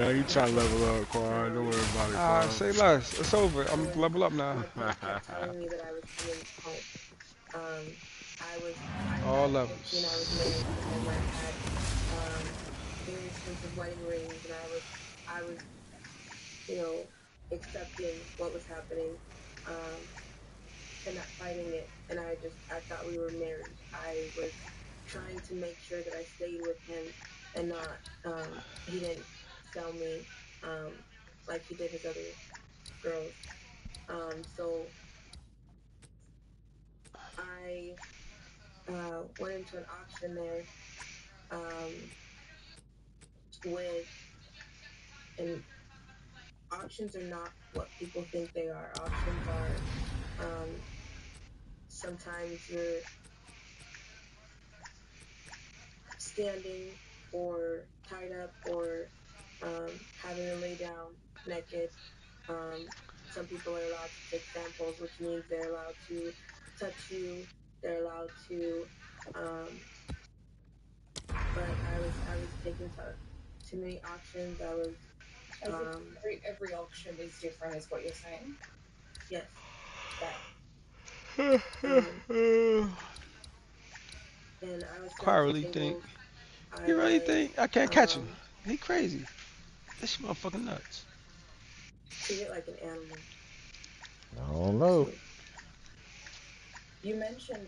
Yeah, you trying to level up, Quan. Don't worry about it, Quan. Say less. It's over. I'm level up now. my parents kept telling me that I was coming home. Um, I All had 15, I was levels. married to him. I had very expensive wedding rings, and I was, you know, accepting what was happening, um, and not fighting it. And I thought we were married. I was trying to make sure that I stayed with him and not, he didn't sell me, um, like he did his other girls. So I went into an auction there, um, with, and auctions are not what people think they are. Auctions are, um, sometimes you're standing or tied up or having to lay down naked. Um, some people are allowed to take samples, which means they're allowed to touch you. They're allowed to, um, but I was taken to too many auctions. I was, As if um, every auction is different, is what you're saying. yes. Right. Um, and I was Quite set to really think. tables. I You really was, think I can't catch him? um, He crazy. This motherfucking nuts. treated like an animal. I don't know. So You mentioned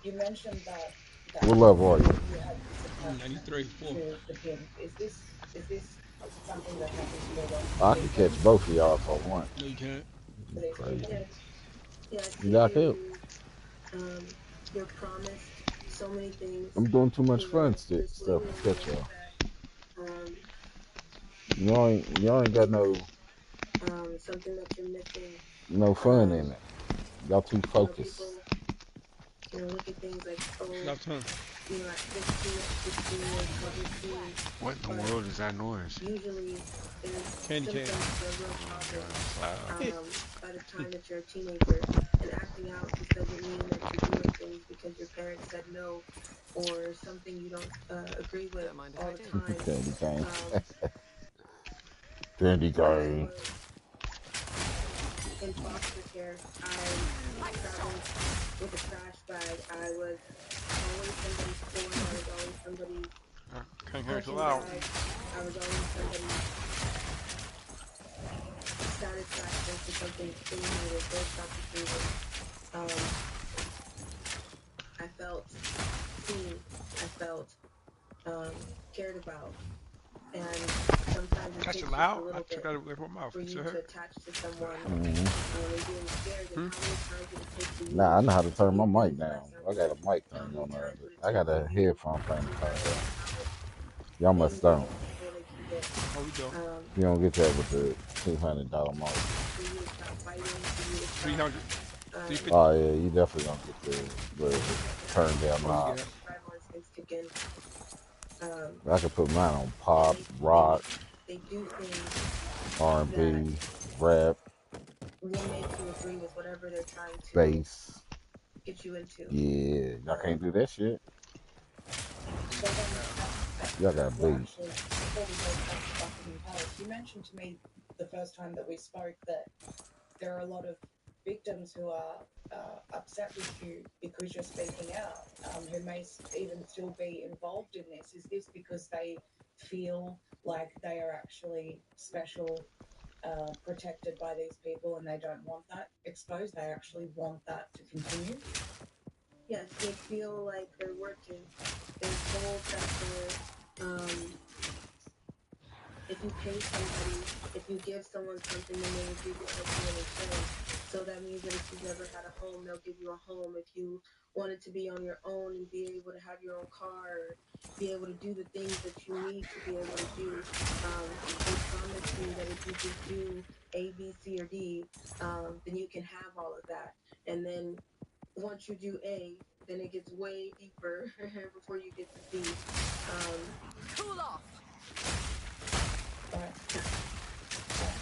you mentioned that What level are you? you had this I'm attachment 93, 4. to the pimp. Is this something that happens more often I with could catch them? both of y'all if I want. No, you can't. For these Crazy. people? yes, yes, You got help. um, you're promised so many things. I'm doing too much You fun know, this stuff waiting to catch list y'all. that, Y'all ain't got is, no something that you're missing. fun in Um, it. Y'all too focused. People, look at things like, oh, Stop time. at 15, at 16, you're trouble teen, What in the but world is that noise? usually there's Candy cane. symptoms of a real Oh my problem, god, it's loud. by the time that you're a teenager. And acting out just doesn't mean that you're doing things because your parents said no or something you don't agree with Don't mind if all I the do. time. Candy cane. Um, Candy when I cane. was in foster care, I traveled with a trash bag. I was always somebody's toy. I was always somebody's Can't hear it so punching loud. bag. I was always somebody's satisfaction for something they needed, their self-improvement. Um, I felt seen. I felt cared about. And sometimes it That's it takes just a loud? I little took bit that away from my mouth. for It's you your to hair. attach to someone, hmm and being scared. And Hmm? how many times would it take for Nah, you I know how to to turn my do mic things by down. I got someone? a mic How thing many on the times other. would it I take got for a you headphone thing to turned realize up. how Y'all must angry don't. and evil they can get? Oh, we don't. You don't get that with the $200 mic. For you to stop fighting, for you to stop 300, um, 350. Oh yeah, you definitely don't get the turn down Oh, you knob. get it. survival instincts kick in. Um, I could put mine on and pop, they rock, they do things that R&B, rap, will make you agree with whatever they're trying to bass. get you into. Yeah, y'all can't Um, do that shit. So then, Y'all got you bass. actually, before we go back to Buckingham Palace, you mentioned to me the first time that we spoke that there are a lot of victims who are upset with you because you're speaking out, who may even still be involved in this. Is this because they feel like they are actually special, protected by these people, and they don't want that exposed? They actually want that to continue? yes, they feel like they're working. They're told that if you pay somebody, if you give someone something, then they will give you something in return. So that means that if you've never had a home, they'll give you a home. If you wanted to be on your own and be able to have your own car or be able to do the things that you need to be able to do, they promise you that if you just do A, B, C, or D, then you can have all of that. And then once you do A, then it gets way deeper before you get to Z. Um, Cool off. Right. Right.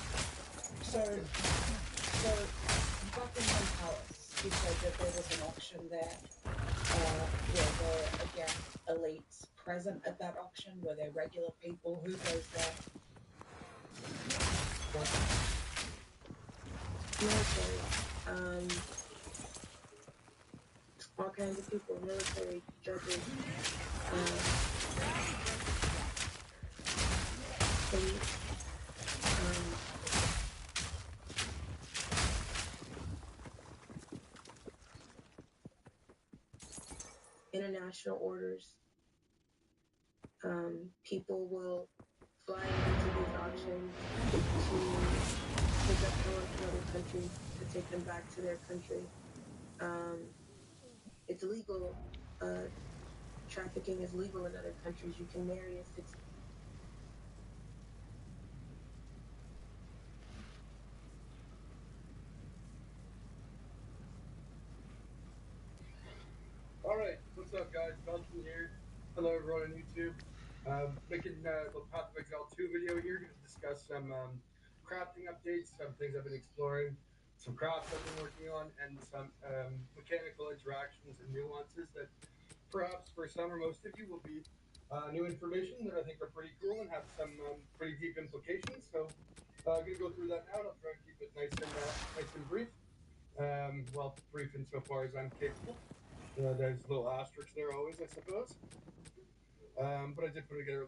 So Buckingham Palace, you said that there was an auction there. Were there again elites present at that auction? Were there regular people? Who goes there? military, all kinds of people, military, judges, police, international orders. People will fly into these auctions to pick up someone from other countries to take them back to their country. It's legal. Trafficking is legal in other countries. You can marry a 16. Alright, what's up guys? Belton here. Hello everyone on YouTube. Making the Path of Exile 2 video here to discuss some crafting updates, some things I've been exploring, some crafts I've been working on, and some mechanical interactions and nuances that perhaps for some or most of you will be new information that I think are pretty cool and have some pretty deep implications. So I'm going to go through that now, and I'll try and keep it nice and brief. Well, brief insofar as I'm capable. There's little asterisks there always, I suppose. But I did put together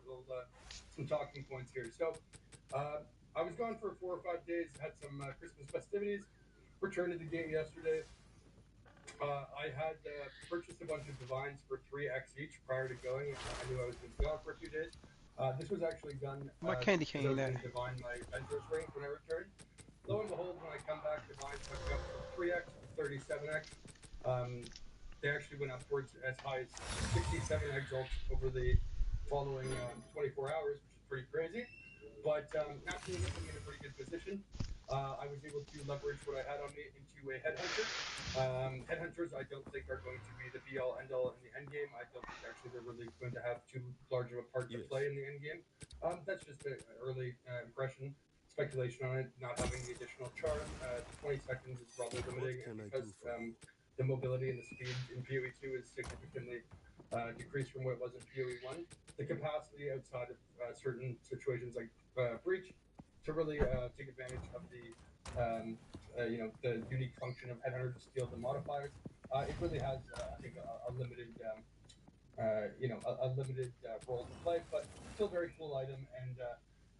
some talking points here. So I was gone for 4 or 5 days, had some Christmas festivities, returned to the game yesterday. I had purchased a bunch of divines for 3x each prior to going. I knew I was going to be gone for a few days. This was actually done My candy because I cane was that. going to divine my Ventress rings when I returned. Lo and behold, when I come back, divines have jumped from 3x to 37x. They actually went upwards as high as 67 exalts over the following 24 hours, which is pretty crazy. But naturally, put me in a pretty good position. I was able to leverage what I had on me into a headhunter. Headhunters, I don't think are going to be the be-all, end-all in the end game. I don't think actually they're really going to have too large of a part to play in the end game. That's just an early impression, speculation on it. Not having the additional charm, the 20 seconds is rather limiting, and because the mobility and the speed in PoE 2 is significantly decreased from what it was in PoE 1. The capacity outside of certain situations like breach to really take advantage of the the unique function of headhunter to steal the modifiers. It really has, I think, a limited a limited role to play, but still very cool item. And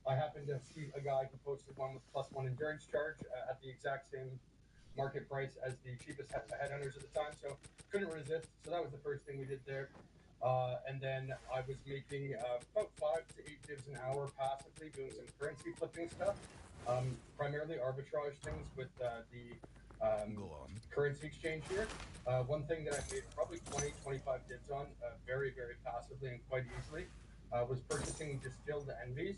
I happened to see a guy who posted one with +1 endurance charge at the exact same market price as the cheapest headhunters at the time, so couldn't resist. So that was the first thing we did there. And then I was making about 5 to 8 divs an hour passively, doing some currency flipping stuff, primarily arbitrage things with the currency exchange here. One thing that I made probably 20, 25 divs on very, very passively and quite easily was purchasing distilled envies.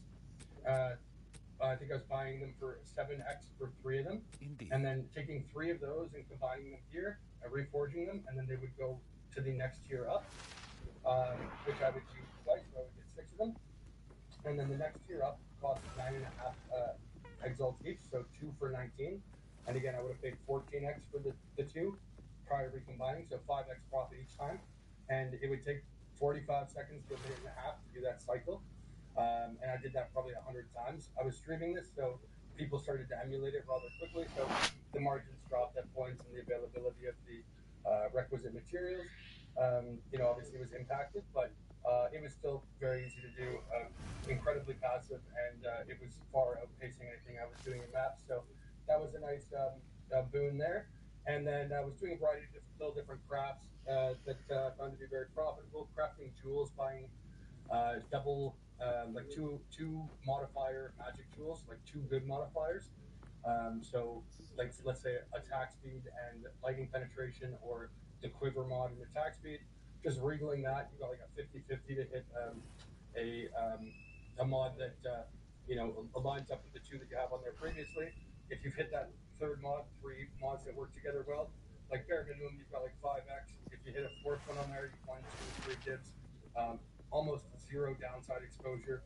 I think I was buying them for 7x for 3 of them. Indeed. And then taking 3 of those and combining them here, reforging them, and then they would go to the next tier up, which I would do twice, so I would get 6 of them. And then the next tier up cost 9.5 exalts each, so 2 for 19. And again, I would have paid 14x for the 2 prior to recombining, so 5x profit each time. And it would take 45 seconds to a minute and a half to do that cycle. And I did that probably 100 times. I was streaming this, so people started to emulate it rather quickly, so the margins dropped at points and the availability of the requisite materials, obviously was impacted, but it was still very easy to do, incredibly passive, and it was far outpacing anything I was doing in maps, so that was a nice boon there. And then I was doing a variety of little different crafts that I found to be very profitable, crafting jewels, buying double, like two modifier magic jewels, like 2 good modifiers. So, like, let's say attack speed and lightning penetration, or the quiver mod and attack speed. Just regling that, you got like a 50-50 to hit a mod that aligns up with the 2 that you have on there previously. If you've hit that 3rd mod, 3 mods that work together well, like bare minimum, you've got like 5x. If you hit a 4th one on there, you've 1, 2, 3 dips. Almost 0 downside exposure.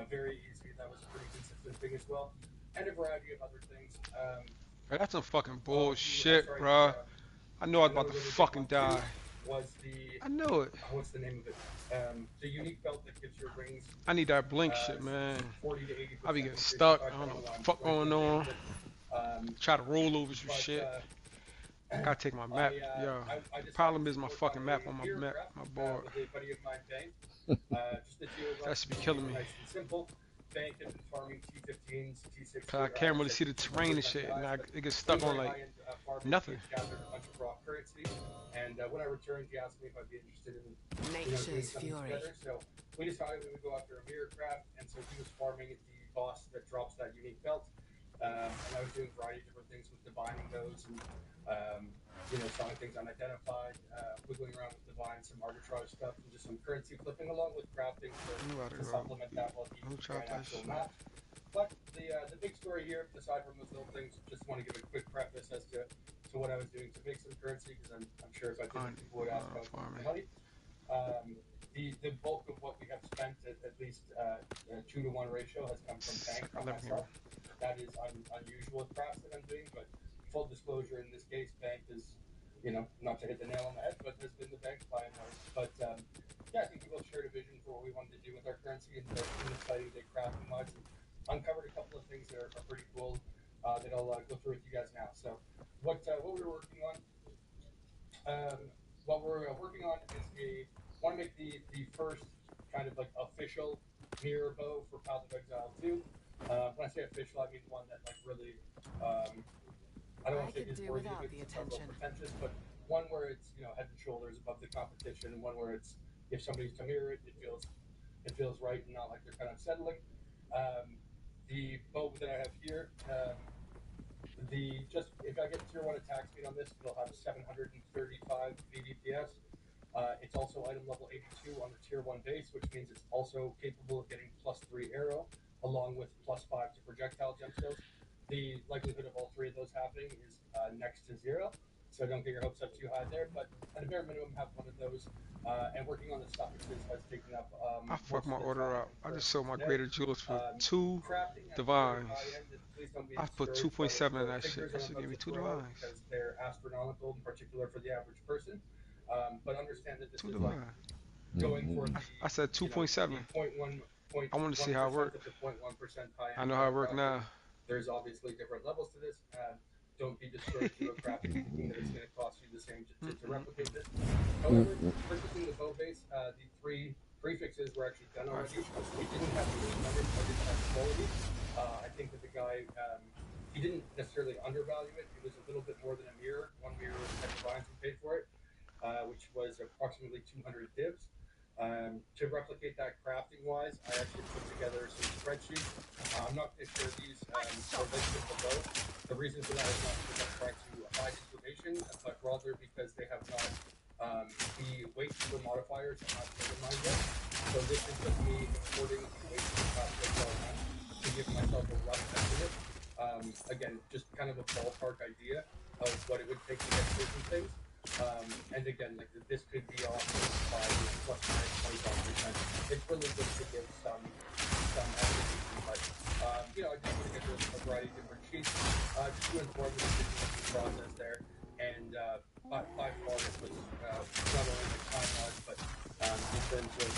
Very easy. That was a pretty consistent thing as well. And a variety of other things. That's some fucking bullshit, bro. I know I was about to really fucking die. Was the I know it. what's the name of it? The unique belt that gives your rings I need that blink shit, man. 40 to 80%. I be getting stuck. I don't know what the fuck going on. Try to roll over some But shit. Gotta take my map. Yo, I decided problem to is my work on fucking map a on my mirror map, craft my board. with a buddy of mine, Bank. Just the two of That us, should be keep killing it me. nice and simple. Bank had been farming T15s, Cause I T6, can't really see the terrain and shit, and 1600s, but it gets pretty stuck on very like high-end farmers. He nothing. had gathered a bunch of raw currency, and when I returned, he asked me if I'd be interested in doing Nature's something fury. together. So we decided we would go after a mirror craft, and so he was farming the boss that drops that unique belt, and I was doing a variety of different things with divining those and selling things unidentified, wiggling around with divine, some arbitrage stuff, and just some currency flipping along with crafting to supplement that while he ran actual maps. But the big story here, aside from those little things, just want to give a quick preface as to what I was doing to make some currency, because I'm sure if I didn't, people would ask about the money. The bulk of what we have spent, at least a 2-to-1 ratio, has come from Bank, not myself. That is unusual with crafts that I'm doing, but full disclosure, in this case, Bank is, not to hit the nail on the head, but has been the bank by and large. But I think we both shared a vision for what we wanted to do with our currency and the exciting big crafting mods, and uncovered a couple of things that are pretty cool that I'll go through with you guys now. So what we were working on, is want to make the first kind of like official mirror bow for Path of Exile 2. When I say official, I mean one that like really, I don't want to say is worthy of it, it's a little pretentious, but one where it's head and shoulders above the competition, and one where it's, if somebody's to mirror it, it feels right and not like they're kind of settling. The bow that I have here, if I get tier 1 attack speed on this, it'll have 735 VDPS. It's also item level 82 on the tier 1 base, which means it's also capable of getting +3 arrow, along with +5 to projectile gemstones. The likelihood of all three of those happening is next to 0, so don't get your hopes up too high there, but at a bare minimum have one of those. And working on the suffixes has taken up I fucked my order up. I just sold my greater jewels for 2 crafting divines. Please don't be I put discouraged 2.7 in by that the shit. figures That I'm shit about gave me to 2 throw out, divines. because they're astronomical, in particular for the average person. But understand that this 2 is like divines. going for the, I said 2.7. I want to see how it 1% works. of the 0.1% high I end. know how it works now. There's obviously different levels to this. Don't be discouraged about crafting, thinking that it's going to cost you the same to replicate this. However, purchasing the bow base, the 3 prefixes were actually done already. We didn't have the 800, I didn't have the quality. I think that the guy, he didn't necessarily undervalue it. It was a little bit more than a mirror. 1 mirror was 10 divines we paid for it, which was approximately 200 divs. To replicate that crafting wise, I actually put together some spreadsheets. I'm not going to share these are listed below. The reason for that is not because I'm trying to hide information, but rather because they have not, the weight for modifiers have not determined yet. So this is just me importing the weight for to give myself a rough estimate. Again, just kind of a ballpark idea of what it would take to get certain things. And again, like this could be off by plus or minus 25%. It's really just to give some estimation, but I just want to get a variety of different sheets just to inform the decision-making process there. And by far, it was not only the time-wise, but in terms of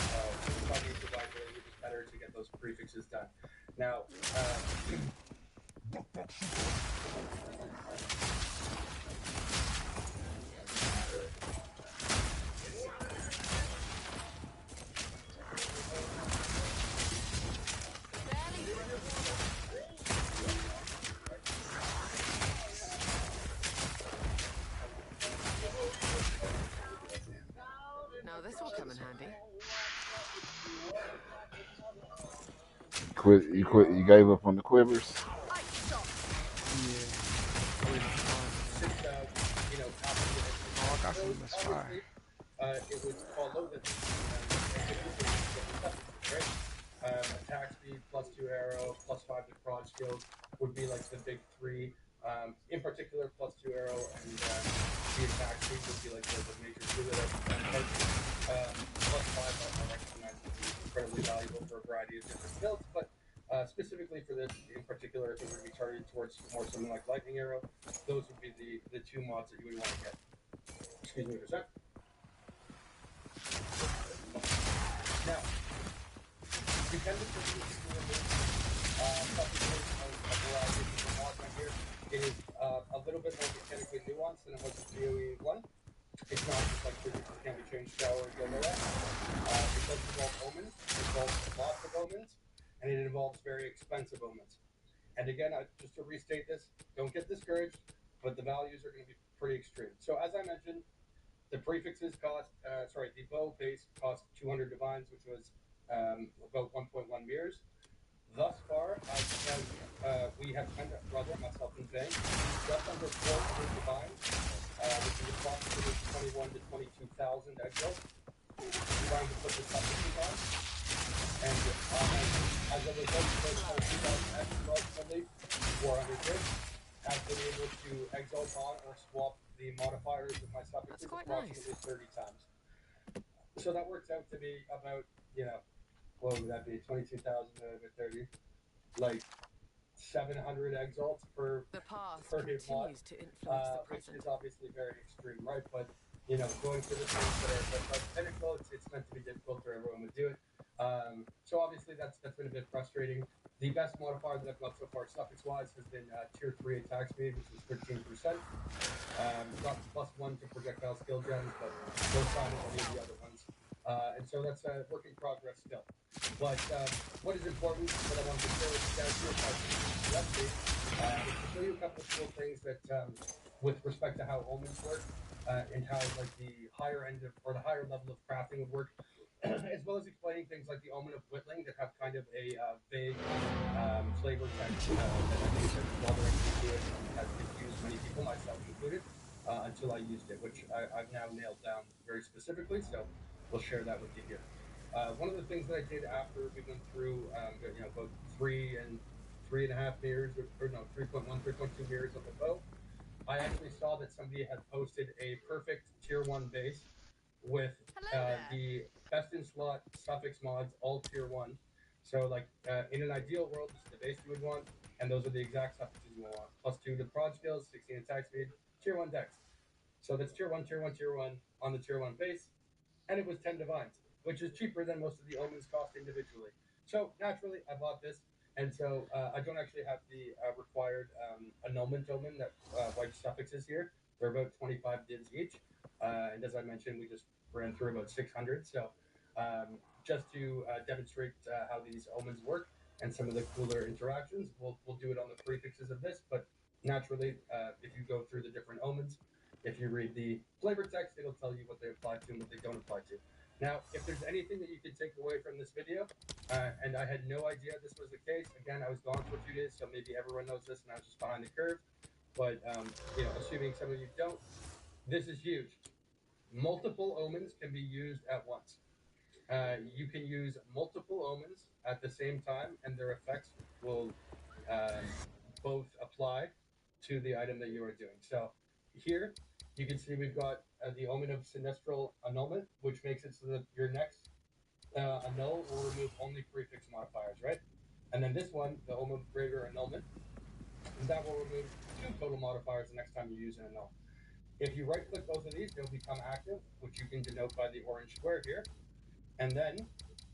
financial viability, it was better to get those prefixes done. Now. Now this will come in handy. You gave up on the quivers? Oh, I got some. That's fire. It would follow that attack speed +2 arrow, +5 to prod skills would be like the big 3. In particular, +2 arrow and the attack speed would be like the major 2 that I've +5 I recognize would be incredibly valuable for a variety of different builds, but specifically for this in particular, if it were to be targeted towards more something like lightning arrow, those would be the 2 mods that you would want to get. Excuse me for a sec. Now, you can be pretty a variety of different mods on here. It's not just like physics that can be changed, shower, YOLO it. It does involve omens, it involves lots of omens, and it involves very expensive omens. And again, just to restate this, don't get discouraged, but the values are going to be pretty extreme. So as I mentioned, the prefixes the bow base cost 200 divines, which was about 1.1 mirrors. Thus far, I've spent, we have spent, rather, myself and Zane, just under 400 divines, which is approximately 21 to 22,000 exiled, trying to put the suffixes on. And as a result of those 22,000 X, approximately 400 gigs, have been able to exile on or swap the modifiers of my suffixes approximately 30 times. So that works out to be about, what would that be? 22,000 over 30, like 700 exalts per hit mod, which is obviously very extreme, right? But going for the things that are pinnacle, it's meant to be difficult for everyone to do it. So obviously that's been a bit frustrating. The best modifier that I've got so far, suffix-wise, has been tier 3 attack speed, which is 13%. Got +1 to projectile skill gems, but no sign of any of the other ones. And so that's a work in progress still. But what is important that I wanted to share with you guys here is to show you a couple of cool things that, with respect to how omens work, and how like the higher end of, or the higher level of crafting would work, as well as explaining things like the omen of whittling that have kind of a vague flavor text that I think that rather ambiguous and has confused many people, myself included, until I used it, which I've now nailed down very specifically. So we'll share that with you here. One of the things that I did after we went through, about 3.5 mirrors, or no, 3.1, 3.2 mirrors of the bow, I actually saw that somebody had posted a perfect tier 1 base with the best in slot suffix mods, all tier 1. So, like, in an ideal world, this is the base you would want, and those are the exact suffixes you want. +2 to prod skills, 16 attack speed, tier 1 dex. So that's tier 1, tier 1, tier 1 on the tier 1 base, and it was 10 divines, which is cheaper than most of the omens cost individually. So naturally, I bought this, and so I don't actually have the required annulment omen that white suffixes here. They're about 25 divs each, and as I mentioned, we just ran through about 600. So just to demonstrate how these omens work and some of the cooler interactions, we'll do it on the prefixes of this. But naturally, if you go through the different omens, if you read the flavor text, it'll tell you what they apply to and what they don't apply to. Now, if there's anything that you can take away from this video, and I had no idea this was the case. Again, I was gone for 2 days, so maybe everyone knows this, and I was just behind the curve. But assuming some of you don't, this is huge. Multiple omens can be used at once. You can use multiple omens at the same time, and their effects will both apply to the item that you are doing. So here, you can see we've got the omen of sinistral annulment, which makes it so that your next annul will remove only prefix modifiers, right? And then this one, the omen of greater annulment, that will remove 2 total modifiers the next time you use an annul. If you right click both of these, they'll become active, which you can denote by the orange square here. And then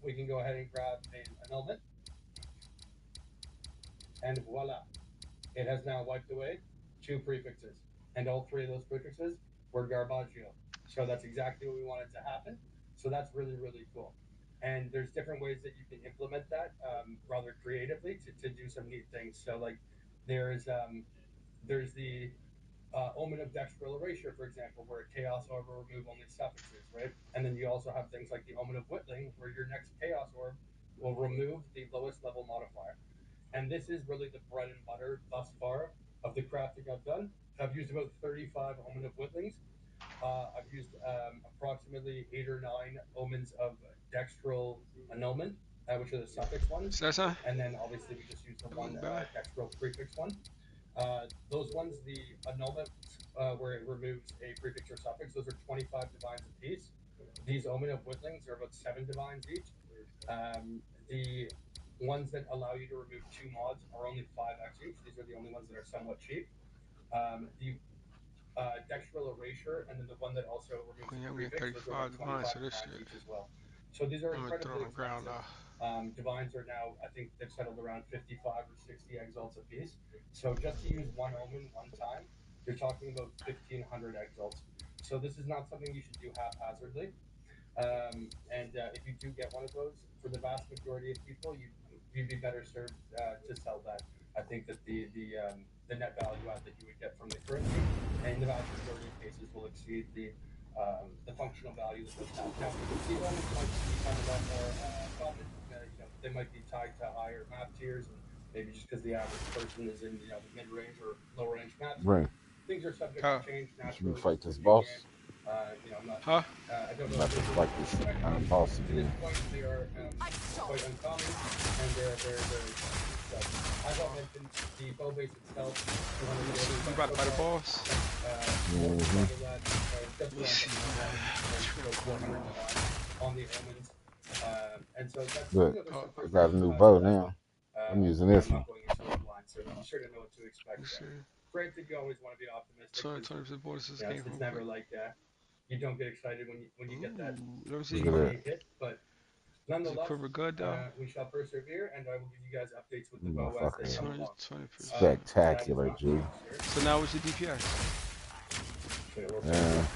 we can go ahead and grab an annulment. And voila, it has now wiped away 2 prefixes. And all 3 of those prefixes were garbaggio. So that's exactly what we wanted to happen. So that's really, really cool. And there's different ways that you can implement that rather creatively to do some neat things. So like there's the omen of dextral erasure, for example, where chaos orb will remove only suffixes, right? And then you also have things like the omen of whittling, where your next chaos orb will remove the lowest level modifier. And this is really the bread and butter thus far of the crafting I've done. I've used about 35 omen of whittlings. I've used approximately 8 or 9 omens of dextral annulment, which are the suffix ones. And then obviously we just use the one dextral prefix one. Those ones, the annulment, where it removes a prefix or suffix, those are 25 divines apiece. These omen of whittlings are about 7 divines each. The ones that allow you to remove 2 mods are only 5x each. These are the only ones that are somewhat cheap. The dextral erasure, and then the one that also removes the prefix, those are about 25 divines each as well. So these are incredibly expensive. Divines are now, I think they've settled around 55 or 60 exalts a piece. So just to use one omen one time, you're talking about 1,500 exalts. So this is not something you should do haphazardly. And if you do get one of those, for the vast majority of people, you'd be better served to sell that. I think that the net value add that you would get from the currency, in the vast majority of cases, will exceed the functional value that those have. Now, these elements might become a lot more common. They might be tied to higher map tiers, and maybe just because the average person is in the mid range or low range map tiers, Right. things are subject to Huh? change Should we naturally. This fight is a this new game. boss? I'm not. Huh? I don't I'm know if about to this is fight this expected. boss To this again. point, they are quite uncommon, and they are very, very strong. So, as I mentioned, the bow base itself, 200 Let's gold see. per You die about to so fight a far. boss? More than Mm-hmm. double that, just Let's around see. double that and go 400 on the omens. And so that's, Look, there's some I got a frustrations new past bow that, now. but I'm using I'm this one. not going into it blind, so you sort of know what to expect Let's there. see. Granted, you always want to be optimistic because 20% bonuses came it's from. never like you don't get excited when you get Ooh. that Let me see. Look at that. easy hit, but Is the nonetheless, quiver good though? we shall persevere, and I will give you guys updates with the bow as they Motherfucker. come 20, along. 20%. That is Spectacular, not G. me, sir. So now what's your DPS? Should I rotate Yeah. this?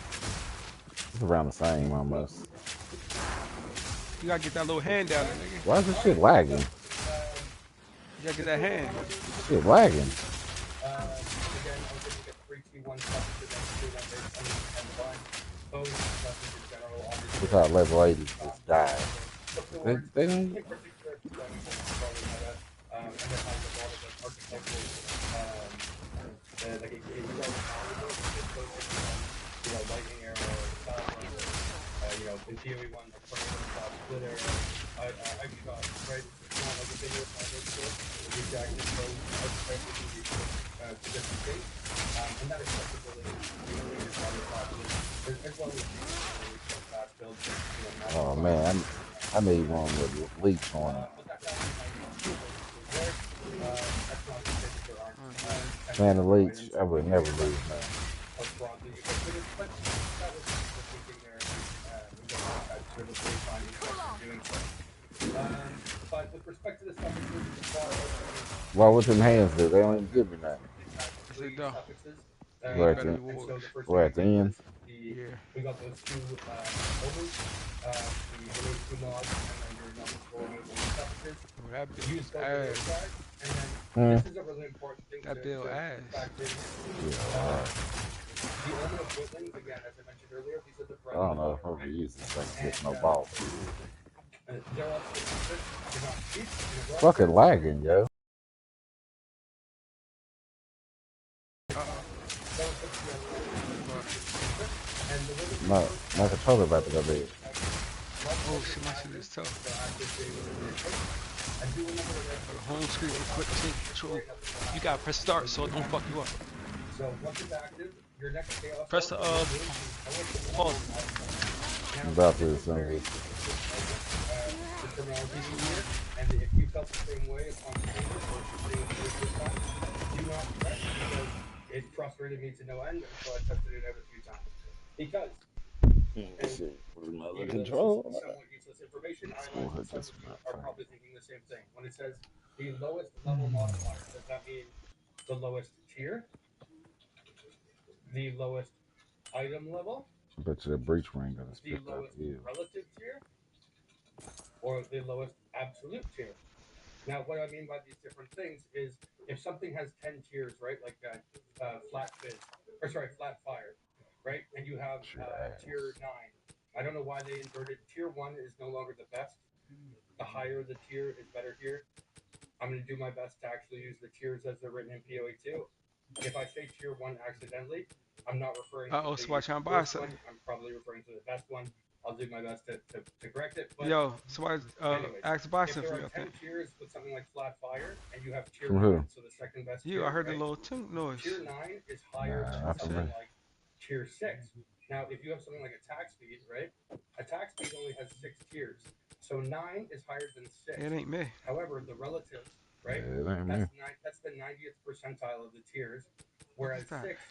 It's around the same almost. You gotta get that little hand down there, nigga. Why is this All shit right, lagging? so You gotta get the that silver hand. harvest is Shit approaching. lagging. Again, I was able to get 3 T1 stoppages and 3 1 base and the vines. Bows and weapons in general, obviously, Look are how going to level be 80 just very died. difficult to put towards. They don't. In particular, if you're going into controlling meta, and it has a lot of like archetypal, like it is already valuable. It's focused on, lightning arrow, style runner, in PoE one, like tornado style split arrow, ice shot, right? It's not like a bigger combo skill. These actually both archetypally can be equipped to different things, and that accessibility between your target classes, as well as the class builds, matching Oh classes man, and everything else I is need very one with important. leech on it. But that value might be there. That's not to say that there aren't Man, potentially the other leech, items I would in never here lose, that man. are broadly ubiquitous, but that was the thinking there when getting that sort of baseline introduction and doing so. But with respect to the suffixes, far outranking Well, what the them hands do? They don't even give me members nothing. only had I said 3 no. suffixes. You get better And so rewards. the first thing We're we at the did end. was Yeah. we got those 2 omens, the remove 2 mobs, and then your non-control remove only suffixes. Oh, that bill Use is both of those ass. guys, and then Hmm. this is a really important thing That bill to ass. factor in here. Yeah, alright. The Omen of Witlings, again, as I mentioned earlier, these are the I bread and don't the know if butter, I'm gonna right? use this thing to get And no boss. they're also expensive. They're not cheap in a broad Fucking sense. lagging, yo. Relative to the other items, it's expensive. And the way that these My work, my controller about to go dead. Oh shit, my shit is tough. they're activated within your case. And do remember to right click Home screen with quick sync control. before nothing will You happen. gotta press start so it don't fuck you up. So once it's active, your next chaos Press orb the will gain the eligible pause. item level. Now, I'm about this to is very assemble. important. The terminology is here, and if you felt the same way upon seeing this, or if you're seeing it for the first time, do not fret, because it frustrated me to no end until I tested it out a few times. Because, Let's and see. Where's my other even though this is controller? somewhat useless information, I Let's go imagine hit some this of you one. are probably thinking the same thing. When it says the lowest level modifier, does that mean the lowest tier, the lowest item level, I bet you the breach ring gonna the spit that lowest heal. relative tier, or the lowest absolute tier? Now, what I mean by these different things is if something has 10 tiers, right, like flat fizz, or sorry, flat fire, right, and you have Shit ass. tier 9. I don't know why they inverted. Tier 1 is no longer the best. The higher the tier is better here. I'm going to do my best to actually use the tiers as they're written in PoE 2. If I say tier 1 accidentally, I'm not referring to Somebody trying to the buy worst something. one. I'm probably referring to the best one. I'll do my best to correct it. But Yo, somebody anyways, asked to buy if something there for are you, I 10 think. tiers with something like flat fire, and you have tier From who? 9, so the second best You, I tier, heard the right? little tink noise. Tier 9 is higher Nah, than not What's from that? me. something like tier 6. Now, if you have something like attack speed, right? Attack speed only has 6 tiers. So 9 is higher than 6. It ain't me. However, the relative, Yeah, right? it ain't me. That's the 90th percentile of the tiers, What is whereas that? 6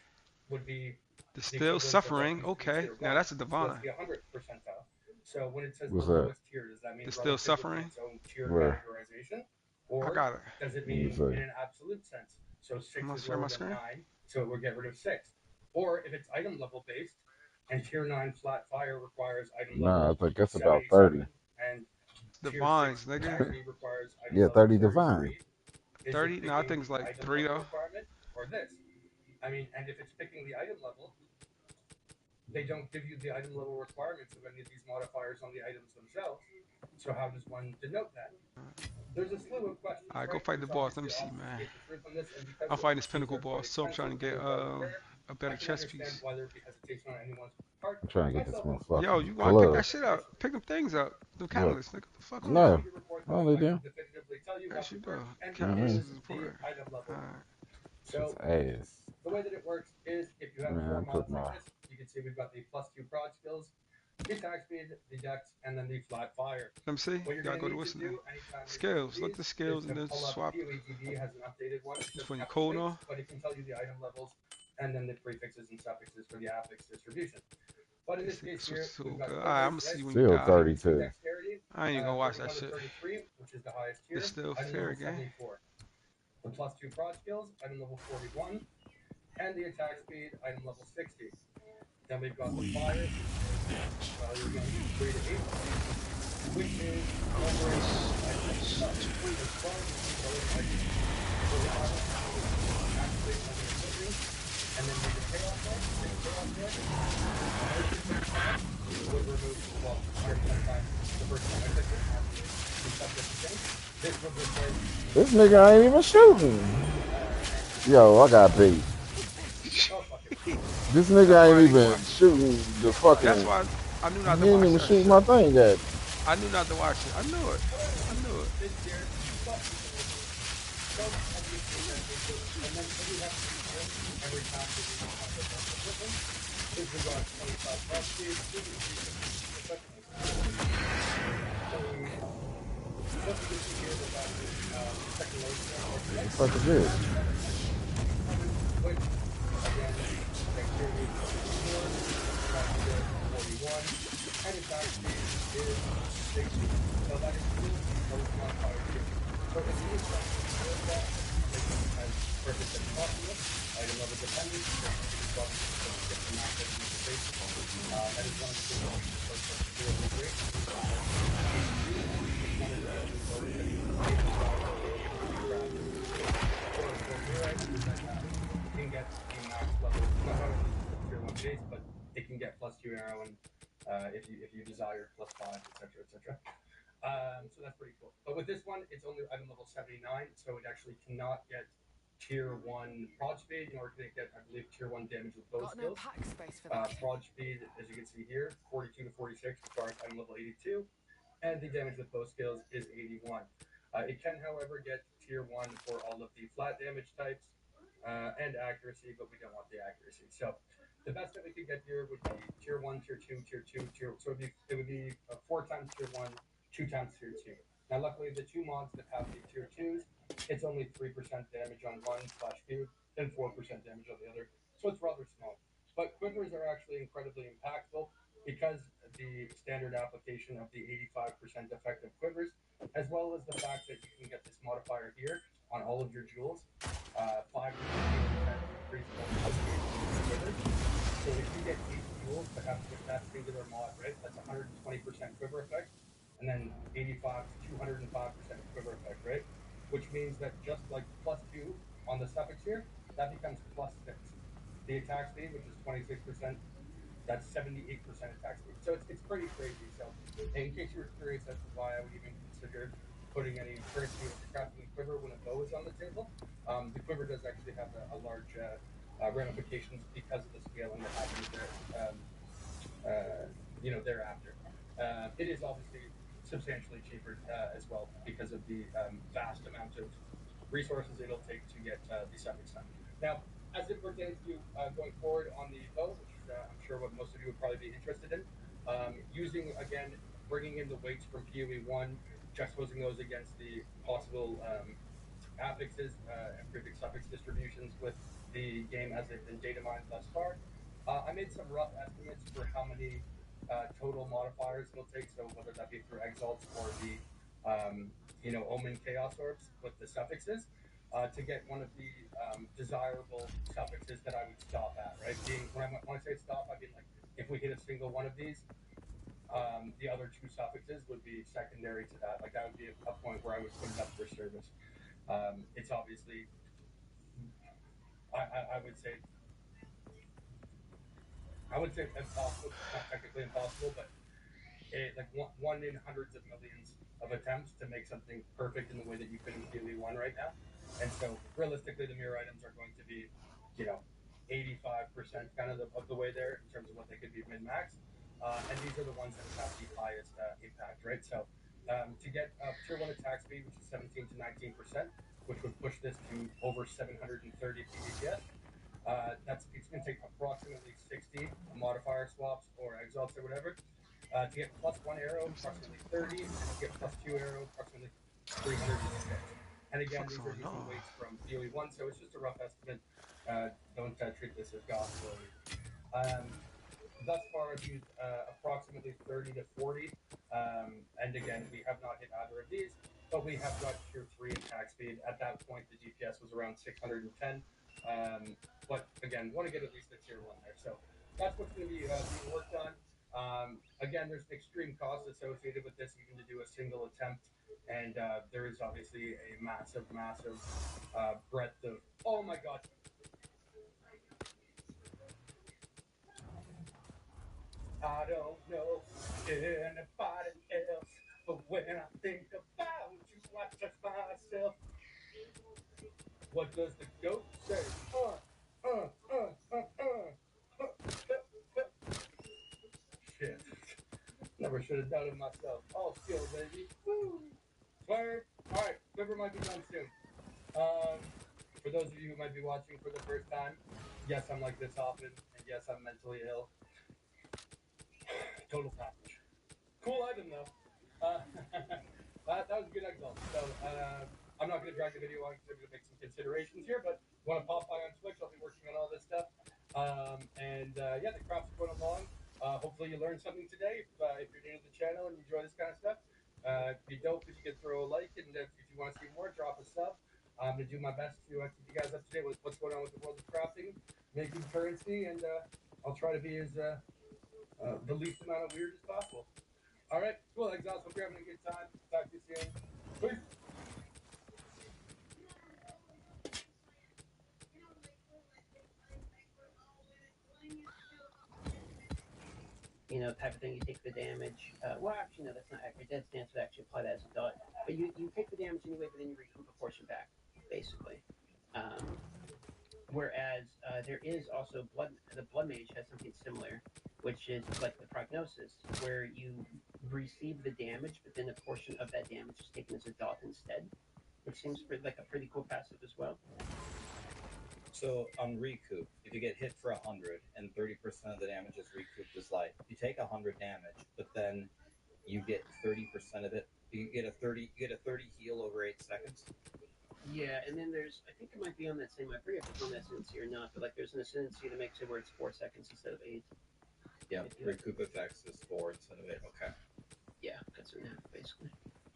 would be The the still equivalent of what suffering. used to be Okay. tier Now 1. that's a So that's divine. the 100th percentile. So when it says the What's that? lowest tier, does that mean The still relative within suffering. its own tier Where? categorization? I Or got it. does it Let me mean see. in an absolute sense? So I'm 6 gonna is share my lower than screen. 9, so it would get rid of 6. Or if it's item level based, And tier 9 flat fire requires item Nah, I level think it's about 30. 77, and tier 6 Divines, attack nigga. speed requires item Yeah, level 30 divine. 33. Is it 30? No, I picking think it's the like item 3 level though. requirement or this? I mean, and if it's picking the item level, they don't give you the item level requirements of any of these modifiers on the items themselves. So how does one denote that? There's a slew of questions, Alright, go right? fight the There's boss. Let obviously me see, options to man. get the truth on this, and because I'm fighting this these pinnacle are quite boss, so I'm trying expensive to and get they're rather rare, a I better can chess understand piece. why there'd be hesitation on anyone's part. I'm trying to get this Myself Yo, included. you motherfucking wanna pick that glove. shit up? Pick them things up. The Look. catalyst, nigga. What the fuck I'm wrong not with No. you? happy to report No, though, they I can do. definitively tell you how Yes, this you do. works, and it Catalyst Mm-hmm. is is the important. item level. Alright. Shit's So ass. the way that it works is if you have Man, 4 I put mods like my this, you can see we've got the +2 prod skills, the attack speed, the dex, and then the flat fire. Let me see. What you're Gotta going to go to need to what's the name? do anytime you're using Scales. Look at these the is scales to and then pull up swap. PoETB has an updated one. It Just doesn't when you have the cold links, on. but it can tell you the item levels and then the prefixes and suffixes for the affix distribution. But in This this nigga case switches here, to we've good. got Alright, I'm quivers, gonna right? see when you still die. 32 32. dexterity, I ain't even gonna watch that 31 to shit. 33, which is the highest It's tier, still item fair level game. 74. The +2 prod skills, item level 41, and the attack speed, item level 60. Then we've got the fire, value again, 3 to 8, which is over 80 item level itself. So 12 is the ability item. 45 is the ability to activate as an equipping, and then with the chaos orb, 6 chaos orb, 125 would remove, well, 125 the first time I picked it, be subject to change. This would replace This nigga ain't even shooting. and Yo, I got beat. oh fuck it. This That's nigga why ain't I didn't even watch it. shooting the That's fucking. why I knew He not to didn't watch even that shoot shit. my thing at. I knew not to watch it. I knew it. But I anyway, knew it. this year, plus you can also start obviously essentially, and then what we have to do here every time we use one of the best equipment is we got 25 prop speed, 2 to 350 effectiveness. What you can see here, there's actually the second lowest score, What the unfortunately, fuck is this? 97 effectiveness, which again, dexterity is 64, prop skill 41, and attack speed is 60. So that is still the lowest modifier here. So if you essentially build that and make it as perfect as possible, item level dependent, because it is obviously subject to max item limitation. That is one of the things that makes this card particularly great. HQ is one of the only cards that is able to actually be crafted. For rare items that can get the max level, not only just the tier 1 base, but it can get +2 arrow and if you desire +5, etc., etc. So that's pretty cool. But with this one, it's only item level 79, so it actually cannot get tier 1 prod speed, nor can it get, I believe, tier 1 damage with bow skills. Prod speed, as you can see here, 42 to 46 requires item level 82, and the damage with bow skills is 81. It can, however, get tier 1 for all of the flat damage types and accuracy, but we don't want the accuracy. So the best that we could get here would be tier 1, tier 2, tier 2, tier. So it would be 4 times tier 1, 2 times tier 2. Now, luckily, the 2 mods that have the tier 2s, it's only 3% damage on one /cube and 4% damage on the other. So it's rather small. But quivers are actually incredibly impactful because the standard application of the 85% effective quivers, as well as the fact that you can get this modifier here on all of your jewels, 5 to 15% increased multiplication of your quivers. So if you get 8 jewels that have that singular mod, right, that's 120% quiver effect, and then 85 to 205% quiver effect, right? Which means that just like +2 on the suffix here, that becomes +6. The attack speed, which is 26%, that's 78% attack speed. So it's pretty crazy. So in case you were curious as to why I would even consider putting any currency into crafting a quiver when a bow is on the table, the quiver does actually have a large ramifications because of the scaling that happens there. Thereafter. It is obviously substantially cheaper as well because of the vast amount of resources it'll take to get the suffix done. Now, as it pertains to going forward on the bow, which is I'm sure what most of you would probably be interested in, using again bringing in the weights from PoE 1, juxtaposing those against the possible affixes and prefix suffix distributions with the game as they've been data mined thus far. I made some rough estimates for how many total modifiers it'll take, so whether that be through Exalts or the Omen Chaos Orbs with the suffixes, to get one of the desirable suffixes that I would stop at, right? When I say stop, I mean like if we hit a single one of these, the other two suffixes would be secondary to that. Like that would be a point where I would put it up for service. It's obviously, I would say impossible. It's not technically impossible, but like one in hundreds of millions of attempts to make something perfect in the way that you could in PoE1 right now. And so realistically, the mirror items are going to be, 85% kind of the way there in terms of what they could be min-max. And these are the ones that have the highest impact, right? So to get tier 1 attack speed, which is 17 to 19%, which would push this to over 730 PvPs, it's going to take approximately 60 modifier swaps or exiles or whatever. To get +1 arrow, approximately 30, and to get +2 arrow, approximately 306. And again, these are using weights from PoE1, so it's just a rough estimate. Don't treat this as gospel. Thus far, I've used approximately 30 to 40, and again, we have not hit either of these, but we have got tier 3 attack speed. At that point, the DPS was around 610, but again, want to get at least a tier 1 there. So that's what's going to be being worked on. Again, there's an extreme cost associated with this, even to do a single attempt, and there is obviously a massive breadth of, oh my god. I don't know anybody else, but when I think about you, I touch myself. What does the goat say? Shit. Never should have done it myself. All skill, baby. Woo. Swerve. Alright, Quiver might be done soon. For those of you who might be watching for the first time, yes, I'm like this often, and yes, I'm mentally ill. Total package. Cool item, though. That was a good exalt. So, I'm not going to drag the video on because I'm going to make some considerations here, but want to pop by on Twitch. I'll be working on all this stuff. Yeah, the craft's going along. Hopefully you learned something today. If you're new to the channel and you enjoy this kind of stuff, it'd be dope if you could throw a like, and if you want to see more, drop a sub. I'm going to do my best to keep you guys up to date with what's going on with the world of crafting, making currency, and I'll try to be as the least amount of weird as possible. All right, cool, Exiles. Hope you're having a good time. Talk to you soon. Peace. Type of thing. You take the damage. Well, actually, no, that's not accurate. Dead Stance would actually apply that as a dot. But you take the damage anyway, but then you recoup a portion back, basically. Whereas there is also the Blood Mage has something similar, which is like the Prognosis, where you receive the damage, but then a portion of that damage is taken as a dot instead, which seems like a pretty cool passive as well. So on recoup, if you get hit for 100 and 30% of the damage is recouped as life, you take 100 damage, but then you get 30% of it. You get a 30 heal over 8 seconds. Yeah, and then there's, I think it might be on that same, I forget if it's on that ascendancy or not, but like there's an ascendancy that makes it where it's 4 seconds instead of 8. Yeah, recoup effects is 4 instead of 8. Okay. Yeah, cuts it in half basically.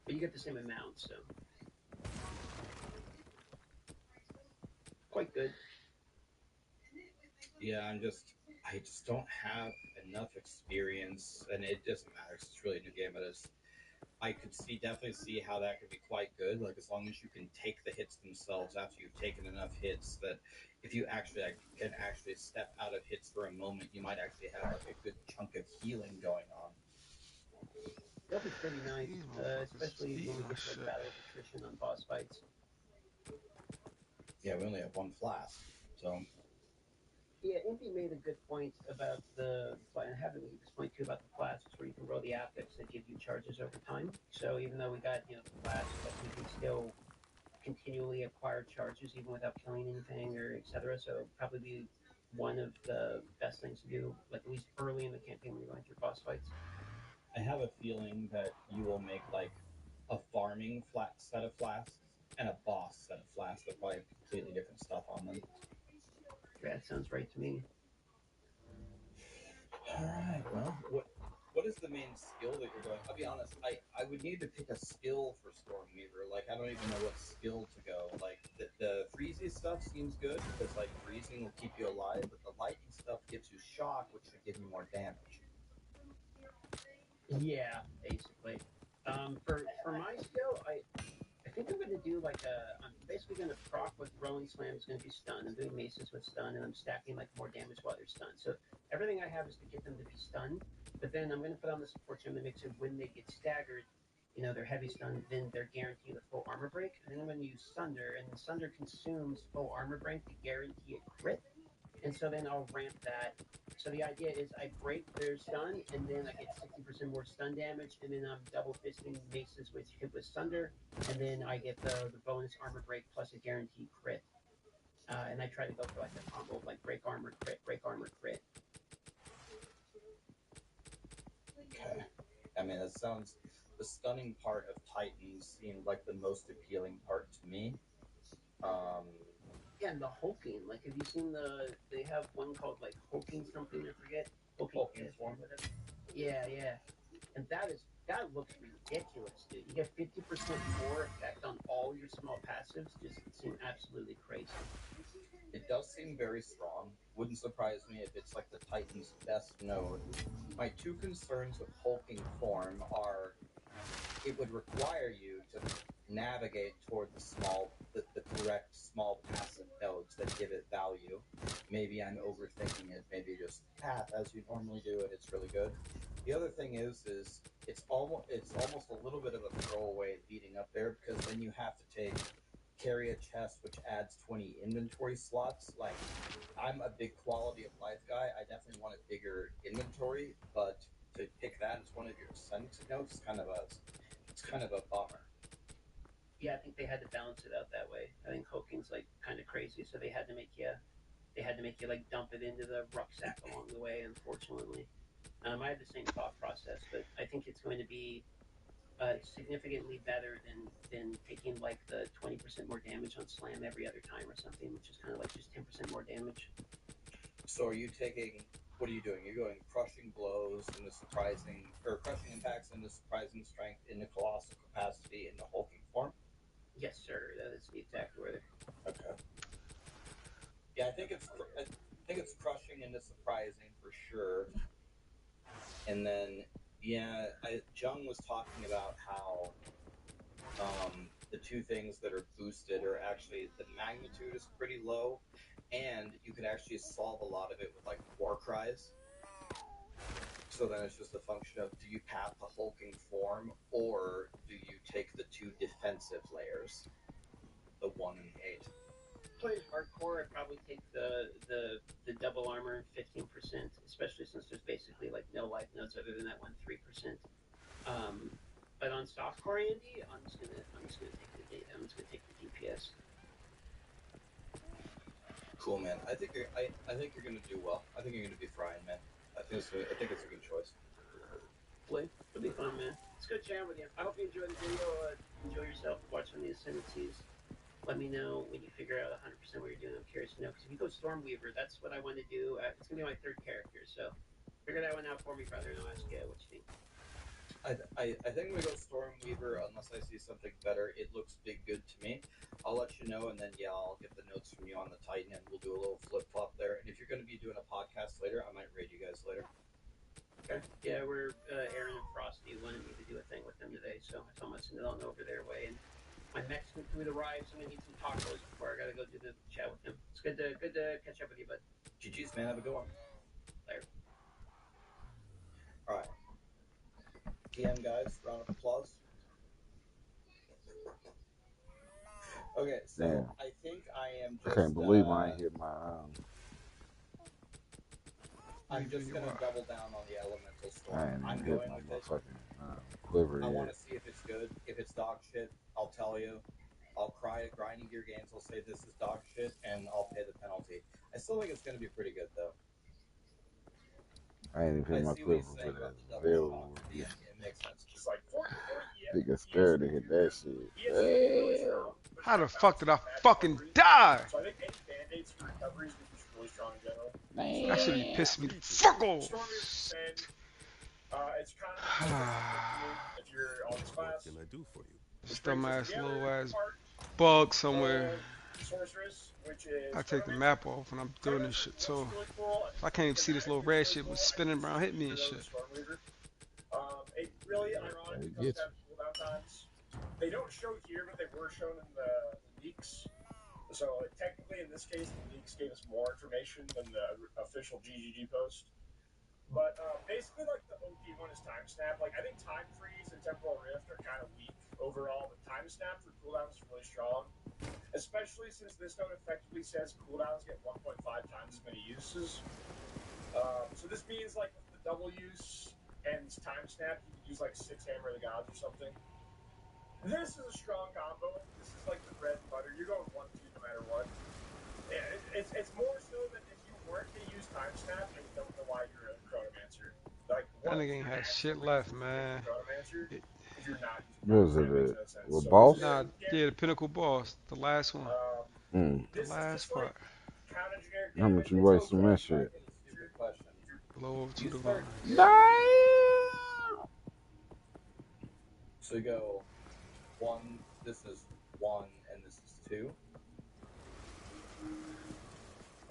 But you get the same amount, so quite good. Yeah, I just don't have enough experience, and it doesn't matter. It's really a new game, but I could definitely see how that could be quite good. Like as long as you can take the hits themselves after you've taken enough hits, that if you actually can step out of hits for a moment, you might actually have like a good chunk of healing going on. That'll be pretty nice, especially when we get to like battle of attrition on boss fights. Yeah, we only have 1 flask, so. Yeah, Impy made a good point about and Heaven made this point too about the flasks, where you can roll the affix that give you charges over time. So even though we got the flasks, like we can still continually acquire charges even without killing anything or etc. So probably be one of the best things to do, like at least early in the campaign when you're going through boss fights. I have a feeling that you will make like a farming set of flasks and a boss set of flasks that probably have completely different stuff on them. Yeah, that sounds right to me. All right. Well, what what is the main skill that you're going? I'll be honest. I would need to pick a skill for Stormweaver. Like I don't even know what skill to go. Like the freezy stuff seems good because like freezing will keep you alive, but the lightning stuff gives you shock, which should give you more damage. Yeah, basically. For my skill, I think I'm gonna do like I'm basically gonna proc with throwing slam is gonna be stun. I'm doing maces with stun, and I'm stacking like more damage while they're stunned. So everything I have is to get them to be stunned. But then I'm gonna put on the support gem that makes it when they get staggered, they're heavy stunned, then they're guaranteed a full armor break. And then I'm gonna use Sunder, and Sunder consumes full armor break to guarantee a crit. And so then I'll ramp that. So the idea is I break their stun, and then I get 60% more stun damage, and then I'm double fisting maces which hit with Sunder, and then I get the bonus armor break plus a guaranteed crit. And I try to go for like a combo of like break armor crit. Okay. I mean, that sounds. The stunning part of Titans seemed like the most appealing part to me. Yeah, and the hulking. Like, have you seen they have one called like hulking something? I forget. Hulking form. Yeah, yeah. And that looks ridiculous, dude. You get 50% more effect on all your small passives. Just seem absolutely crazy. It does seem very strong. Wouldn't surprise me if it's like the Titan's best node. My two concerns with hulking form are it would require you to navigate toward the correct small passive nodes that give it value. Maybe I'm overthinking it. Maybe just path as you normally do, and it's really good. The other thing is it's almost a little bit of a throwaway leading up there because then you have to carry a chest which adds 20 inventory slots. Like I'm a big quality of life guy. I definitely want a bigger inventory, but to pick that as one of your ascent notes, it's kind of a bummer. Yeah, I think they had to balance it out that way. I think hulking's like kind of crazy, so they had to make you like dump it into the rucksack along the way. Unfortunately, I had the same thought process, but I think it's going to be significantly better than taking like the 20% more damage on slam every other time or something, which is kind of like just 10% more damage. So are you taking? What are you doing? You're going crushing blows into surprising, or crushing impacts into surprising strength into colossal capacity into hulking form. Yes, sir. That is the exact word. Okay. Yeah, I think it's crushing into surprising for sure. And then Jung was talking about how the two things that are boosted are actually the magnitude is pretty low, and you could actually solve a lot of it with like war cries. So then it's just a function of do you path the hulking form or do you take the two defensive layers, the 1 and 8? Playing hardcore, I'd probably take the double armor 15%, especially since there's basically like no life nodes other than that 3%. But on softcore Andy, I'm just gonna take the DPS. Cool, man. I think you're gonna do well. I think you're gonna be fine, man. I think it's a good choice. Play, it'll be fun, man. It's good chatting with you. I hope you enjoyed the video. Enjoy yourself watching the Ascendancies. Let me know when you figure out 100% what you're doing. I'm curious to know because if you go Stormweaver, that's what I want to do. It's gonna be my third character, so figure that one out for me, brother, and I'll ask you what you think. I think we go Stormweaver unless I see something better. It looks big good to me. I'll let you know, and then I'll get the notes from you on the Titan, and we'll do a little flip flop there. And if you're going to be doing a podcast later, I might raid you guys later. Okay. Yeah, we're Aaron and Frosty wanted me to do a thing with them today, so I told them to send it on over their way. And my Mexican food arrives. I'm gonna need some tacos before I gotta go do the chat with him. It's good to catch up with you, bud. GG's, man. Have a good one. Later. All right. PM guys, round of applause. Okay, so Damn. I think I am I just. can't believe I ain't hit my. I'm just gonna double down on the elemental storm. I ain't I'm hit going my with it. motherfucking quiver I yet. want to see if it's good. If it's dog shit, I'll tell you. I'll cry at grinding gear games. I'll say this is dog shit, and I'll pay the penalty. I still think it's gonna be pretty good though. I ain't even hit my I see what he's quiver, saying but about the it's double very shock. Yeah, it makes sense. It's like 4 big scared to hit that shit. Damn. How the fuck did I fucking die? So I think any band-aids for recoveries is really strong in general. That should be Damn. pissing me the fuck off. Stormers and It's kind of like a me if you're on this class. What can I do for you? This Which brings us dumbass together little ass part bug somewhere. of Sorceress, which is I take the Chronomancer. map off when I'm doing this Chronomancer shit looks too. really cool. I If think I some can't of even the see this thematic little is red really shit was cool. I think spinning it's around, hitting me and Hero the shit. Stormweaver. It really They ironically comes get down to cooldown times. They don't show here, but they were shown in the leaks. So technically, in this case, the leaks gave us more information than the official GGG post. But basically, like the OP one is time snap. Like I think time freeze and temporal rift are kind of weak overall, but time snap for cooldowns is really strong. Especially since this node effectively says cooldowns get 1.5 times as many uses. So this means like with the double use and time snap, you could use like 6 Hammer of the Gods or something. This is a strong combo. This is like the bread and butter. You're going 1-2 no matter what. It's more so that if you weren't going to use time snap, I don't know why you're a Chronomancer. Like, That what nigga is ain't your had actual shit left, reason for picking man. Chronomancer if you're not using What time was snap? Makes it? no sense. With So this is boss? Nah, a yeah, the pinnacle boss, the last one, um, Mm. the this is last just like part. kind of generic How much damage. you It's wasting okay. that I shit? get a stupid question. Blow over two You start divines. here, Damn! so you go 1, this is 1, and this is 2.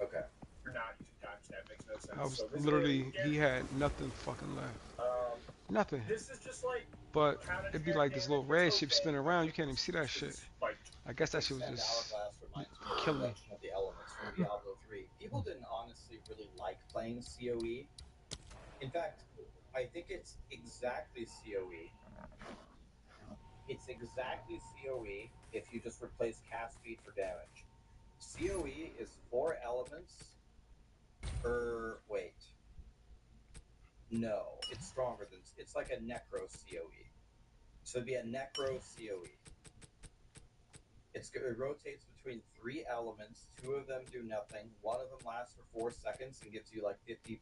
Okay. You're not using time snap. Makes no sense. I was So this literally, is he had nothing fucking left. Nothing. this is just like But kind of it'd be generic like this little damage. It's red shit okay. spinning around. You can't even see that shit. Like I guess that shit was Quicksand just Hourglass reminds me of the killing me. Dungeon of the Elements from Diablo 3. People didn't honestly really like playing COE. In fact, I think it's exactly COE. It's exactly COE if you just replace cast speed for damage. COE is 4 elements per. Wait. No, it's stronger than. It's like a Necro COE. So it'd be a Necro COE. It rotates between 3 elements. 2 of them do nothing. 1 of them lasts for 4 seconds and gives you like 50.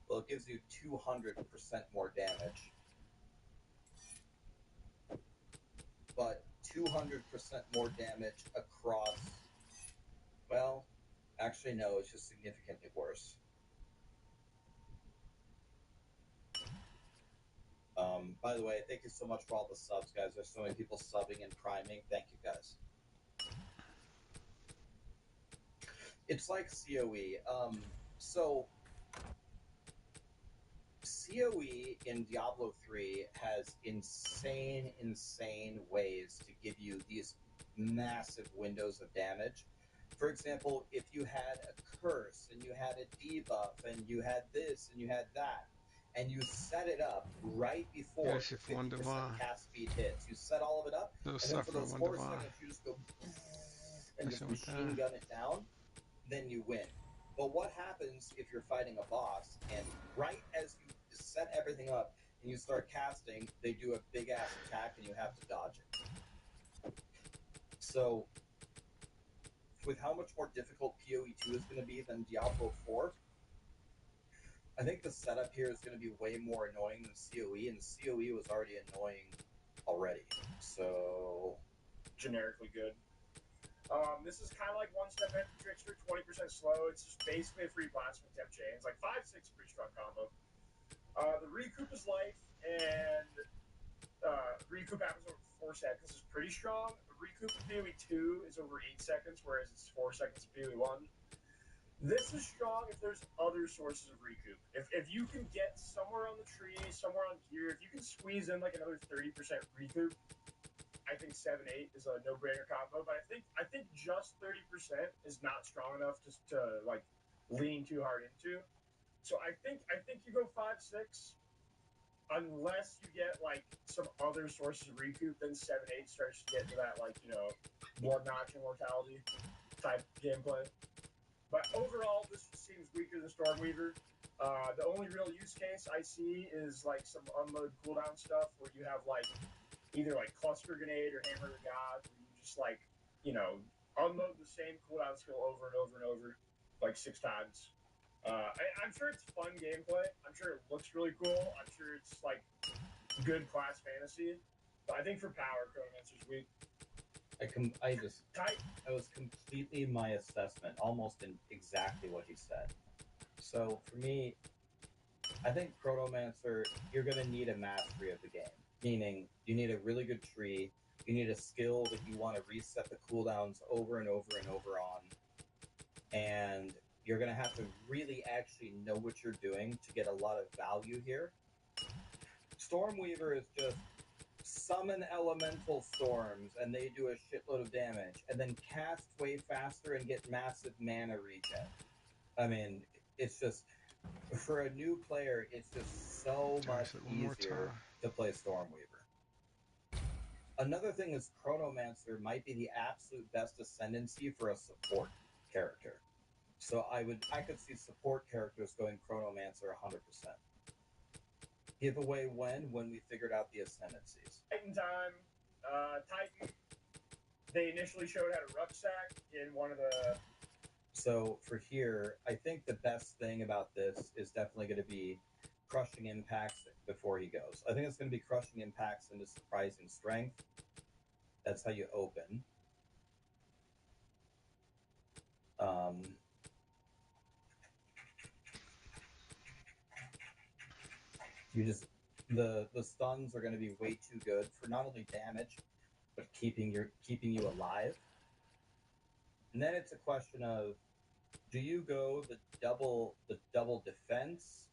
Well, it gives you 200% more damage. But 200% more damage across. Well, actually, no, it's just significantly worse. By the way, thank you so much for all the subs, guys. There's so many people subbing and priming. Thank you, guys. It's like COE. So COE in Diablo 3 has insane ways to give you these massive windows of damage. For example, if you had a curse and you had a debuff and you had this and you had that, and you set it up right before Yeah, the shit for 50% one divine. cast speed hits. You set all of it up, No and then stuff for for those one 4 divine. seconds you just go and That just shit went machine down. gun it down, then you win. But what happens if you're fighting a boss and right as you set everything up and you start casting, they do a big ass attack and you have to dodge it? So, with how much more difficult PoE 2 is going to be than Diablo 4, I think the setup here is going to be way more annoying than CoE, and CoE was already annoying already. So, generically good. This is kind of like one step ahead for Trickster, 20% slow. It's just basically a free blast from temp chains. Like 5-6 pretty strong combo. The recoup is life, and recoup happens over 4 seconds. Is pretty strong. The recoup in PoE 2 is over 8 seconds, whereas it's 4 seconds in PoE 1. This is strong if there's other sources of recoup. If you can get somewhere on the tree, somewhere on here, if you can squeeze in like another 30% recoup, I think 7-8 is a no-brainer combo, but I think just 30% is not strong enough just to like lean too hard into. So I think you go 5-6, unless you get like some other sources of recoup. Then 7-8 starts to get into that like blood notch immortality type gameplay. But overall, this seems weaker than Stormweaver. The only real use case I see is like some unload cooldown stuff where you have like either like cluster grenade or hammer of the gods, where you just like unload the same cooldown skill over and over and over like 6 times. I'm sure it's fun gameplay. I'm sure it looks really cool. I'm sure it's like good class fantasy. But I think for power, Chronomancer's weak. I was completely my assessment, almost in exactly what he said. So for me, I think Chronomancer, you're going to need a mastery of the game. Meaning, you need a really good tree, you need a skill that you want to reset the cooldowns over and over and over on, and you're going to have to really actually know what you're doing to get a lot of value here. Stormweaver is just summon elemental storms, and they do a shitload of damage, and then cast way faster and get massive mana regen. I mean, it's just, for a new player, it's just so Alright, much say it one more easier time. to play Stormweaver. Another thing is Chronomancer might be the absolute best ascendancy for a support character. So I could see support characters going Chronomancer 100%. Giveaway when we figured out the ascendancies. Titan time. Titan. They initially showed how to rucksack in one of the. So for here, I think the best thing about this is definitely going to be crushing impacts before he goes. I think it's going to be crushing impacts into surprising strength. That's how you open. You just the stuns are going to be way too good for not only damage, but keeping you alive. And then it's a question of, do you go the double defense?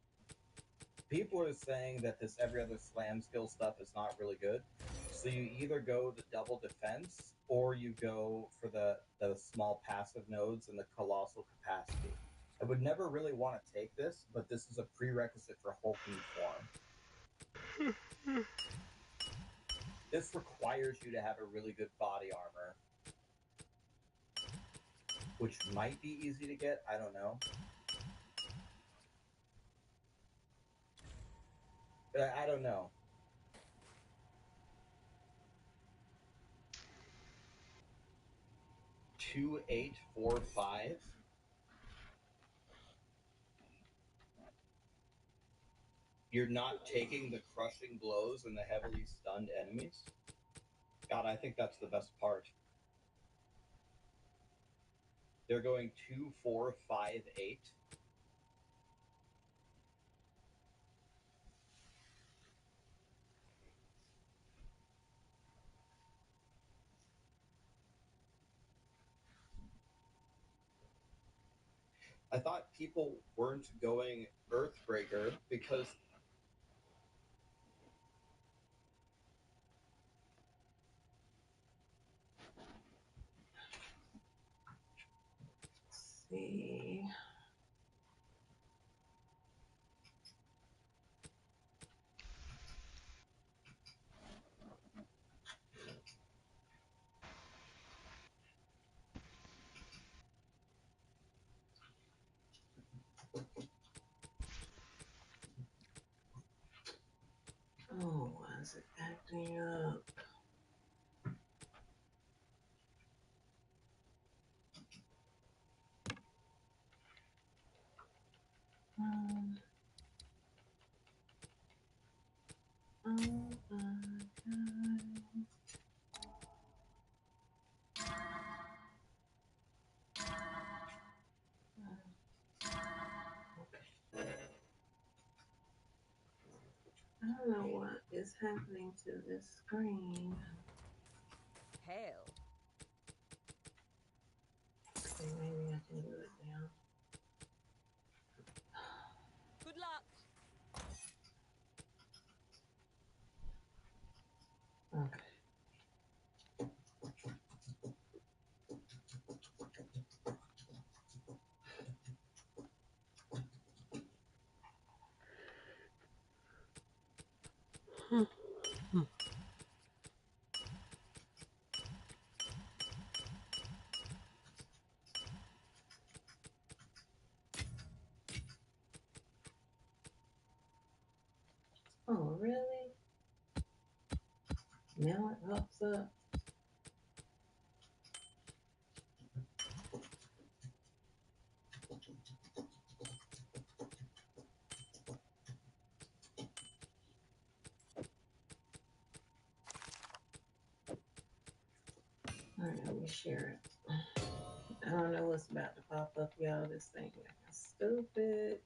People are saying that this every other slam skill stuff is not really good. So you either go the double defense or you go for the small passive nodes and the colossal capacity. I would never really want to take this, but this is a prerequisite for hulking form. This requires you to have a really good body armor, which might be easy to get, I don't know. I don't know. Two, 8, 4, 5. You're not taking the crushing blows and the heavily stunned enemies? God, I think that's the best part. They're going 2, 4, 5, 8. I thought people weren't going Earthbreaker because See. Oh, why is it acting up? Oh my God. I don't know what is happening to this screen. Hail. Okay, maybe I can do it now. Good luck. Okay. Oh, really? Now it pops up. All right, let me share it. I don't know what's about to pop up, y'all. This thing acting stupid.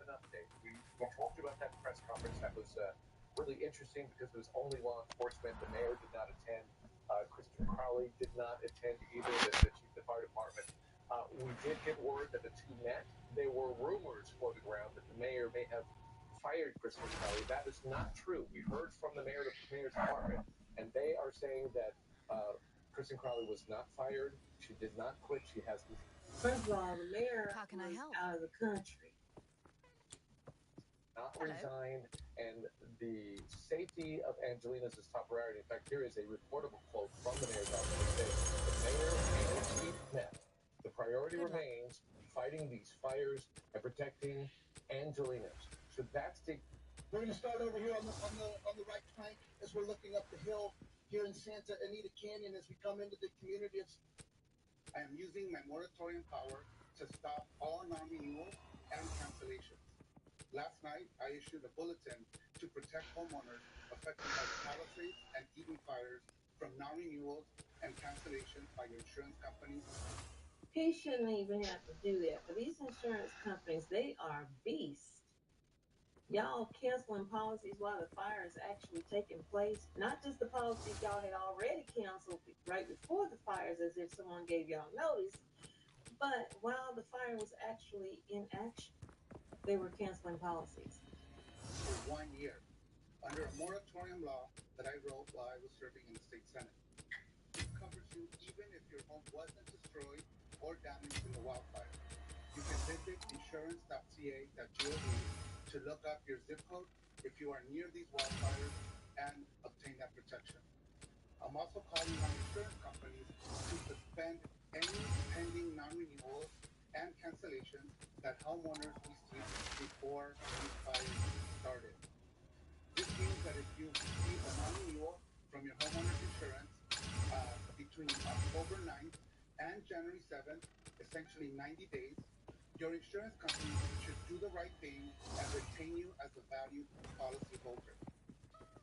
an update. We talked about that press conference. That was really interesting because it was only law enforcement. The mayor did not attend. Kristen Crowley did not attend either, the chief of the fire department. We did get word that the two met. There were rumors floating around that the mayor may have fired Kristen Crowley. That is not true. We heard from the mayor's department, and they are saying that Kristen Crowley was not fired. She did not quit. She has. First of all, the mayor How can I was help? out of the country. Not Hello. resigned, and the safety of Angelina's is top priority. In fact, here is a reportable quote from the mayor's office that says, the mayor and the chief met. The priority Good luck. remains fighting these fires and protecting Angelina's. So that's the. We're going to start over here on the right flank as we're looking up the hill here in Santa Anita Canyon as we come into the community of. I am using my moratorium power to stop all non-renewals and cancellations. Last night, I issued a bulletin to protect homeowners affected by the Palisades and Eden fires from non-renewals and cancellations by your insurance companies. He shouldn't even have to do that. But these insurance companies, they are beasts. Y'all canceling policies while the fire is actually taking place. Not just the policies y'all had already canceled right before the fires as if someone gave y'all notice, but while the fire was actually in action, they were canceling policies. For 1 year, under a moratorium law that I wrote while I was serving in the state senate. This covers you even if your home wasn't destroyed or damaged in the wildfire. You can visit insurance.ca.gov to look up your zip code if you are near these wildfires and obtain that protection. I'm also calling on insurance companies to suspend any pending non-renewals and cancellations that homeowners received before these fires started. This means that if you receive a non-renewal from your homeowner's insurance between October 9th and January 7th, essentially 90 days, your insurance company should do the right thing and retain you as a valued policyholder.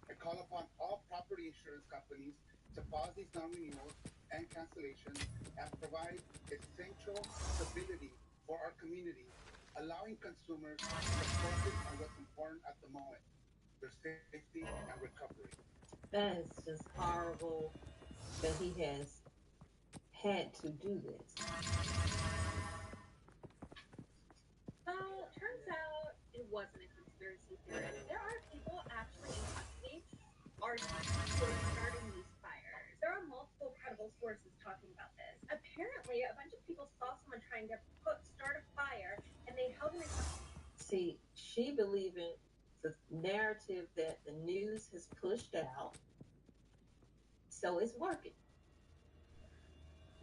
I call upon all property insurance companies to pause these non-renewals and cancellations and provide essential stability for our community, allowing consumers to focus on what's important at the moment, their safety and recovery. That is just horrible that he has had to do this. So, turns out it wasn't a conspiracy theory. There are people actually in custody are who are starting these fires. There are multiple credible sources talking about this. Apparently, a bunch of people saw someone trying to start a fire, and they held him in custody. See, she believing the narrative that the news has pushed out, so it's working.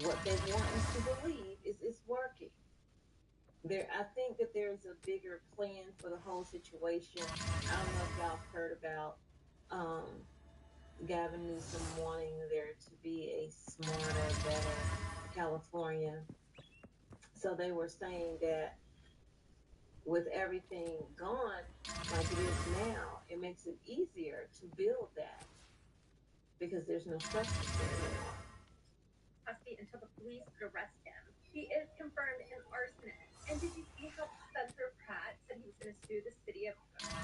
What they want us to believe is it's working. I think that there's a bigger plan for the whole situation. I don't know if y'all have heard about Gavin Newsom wanting there to be a smarter, better California. So they were saying that with everything gone like it is now, it makes it easier to build that because there's no structure there anymore. Custody until the police could arrest him. He is confirmed an arsonist. And did you see how Spencer Pratt said he was going to sue the city of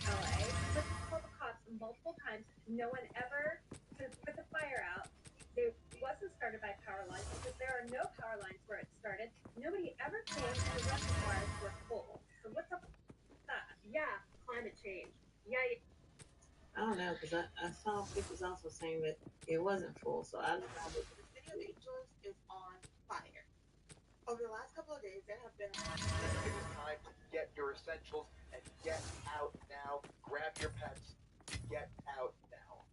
LA? But he called the cops multiple times. No one ever could put the fire out. It wasn't started by power lines because there are no power lines where it started. Nobody ever came and the reservoirs were full. So what's up with that? Yeah, climate change. Yeah. I don't know, because I saw people also saying that it wasn't full, so I don't know. The city of Angels is on fire. Over the last couple of days, there have been. It is time to get your essentials and get out now. Grab your pets. Get out now.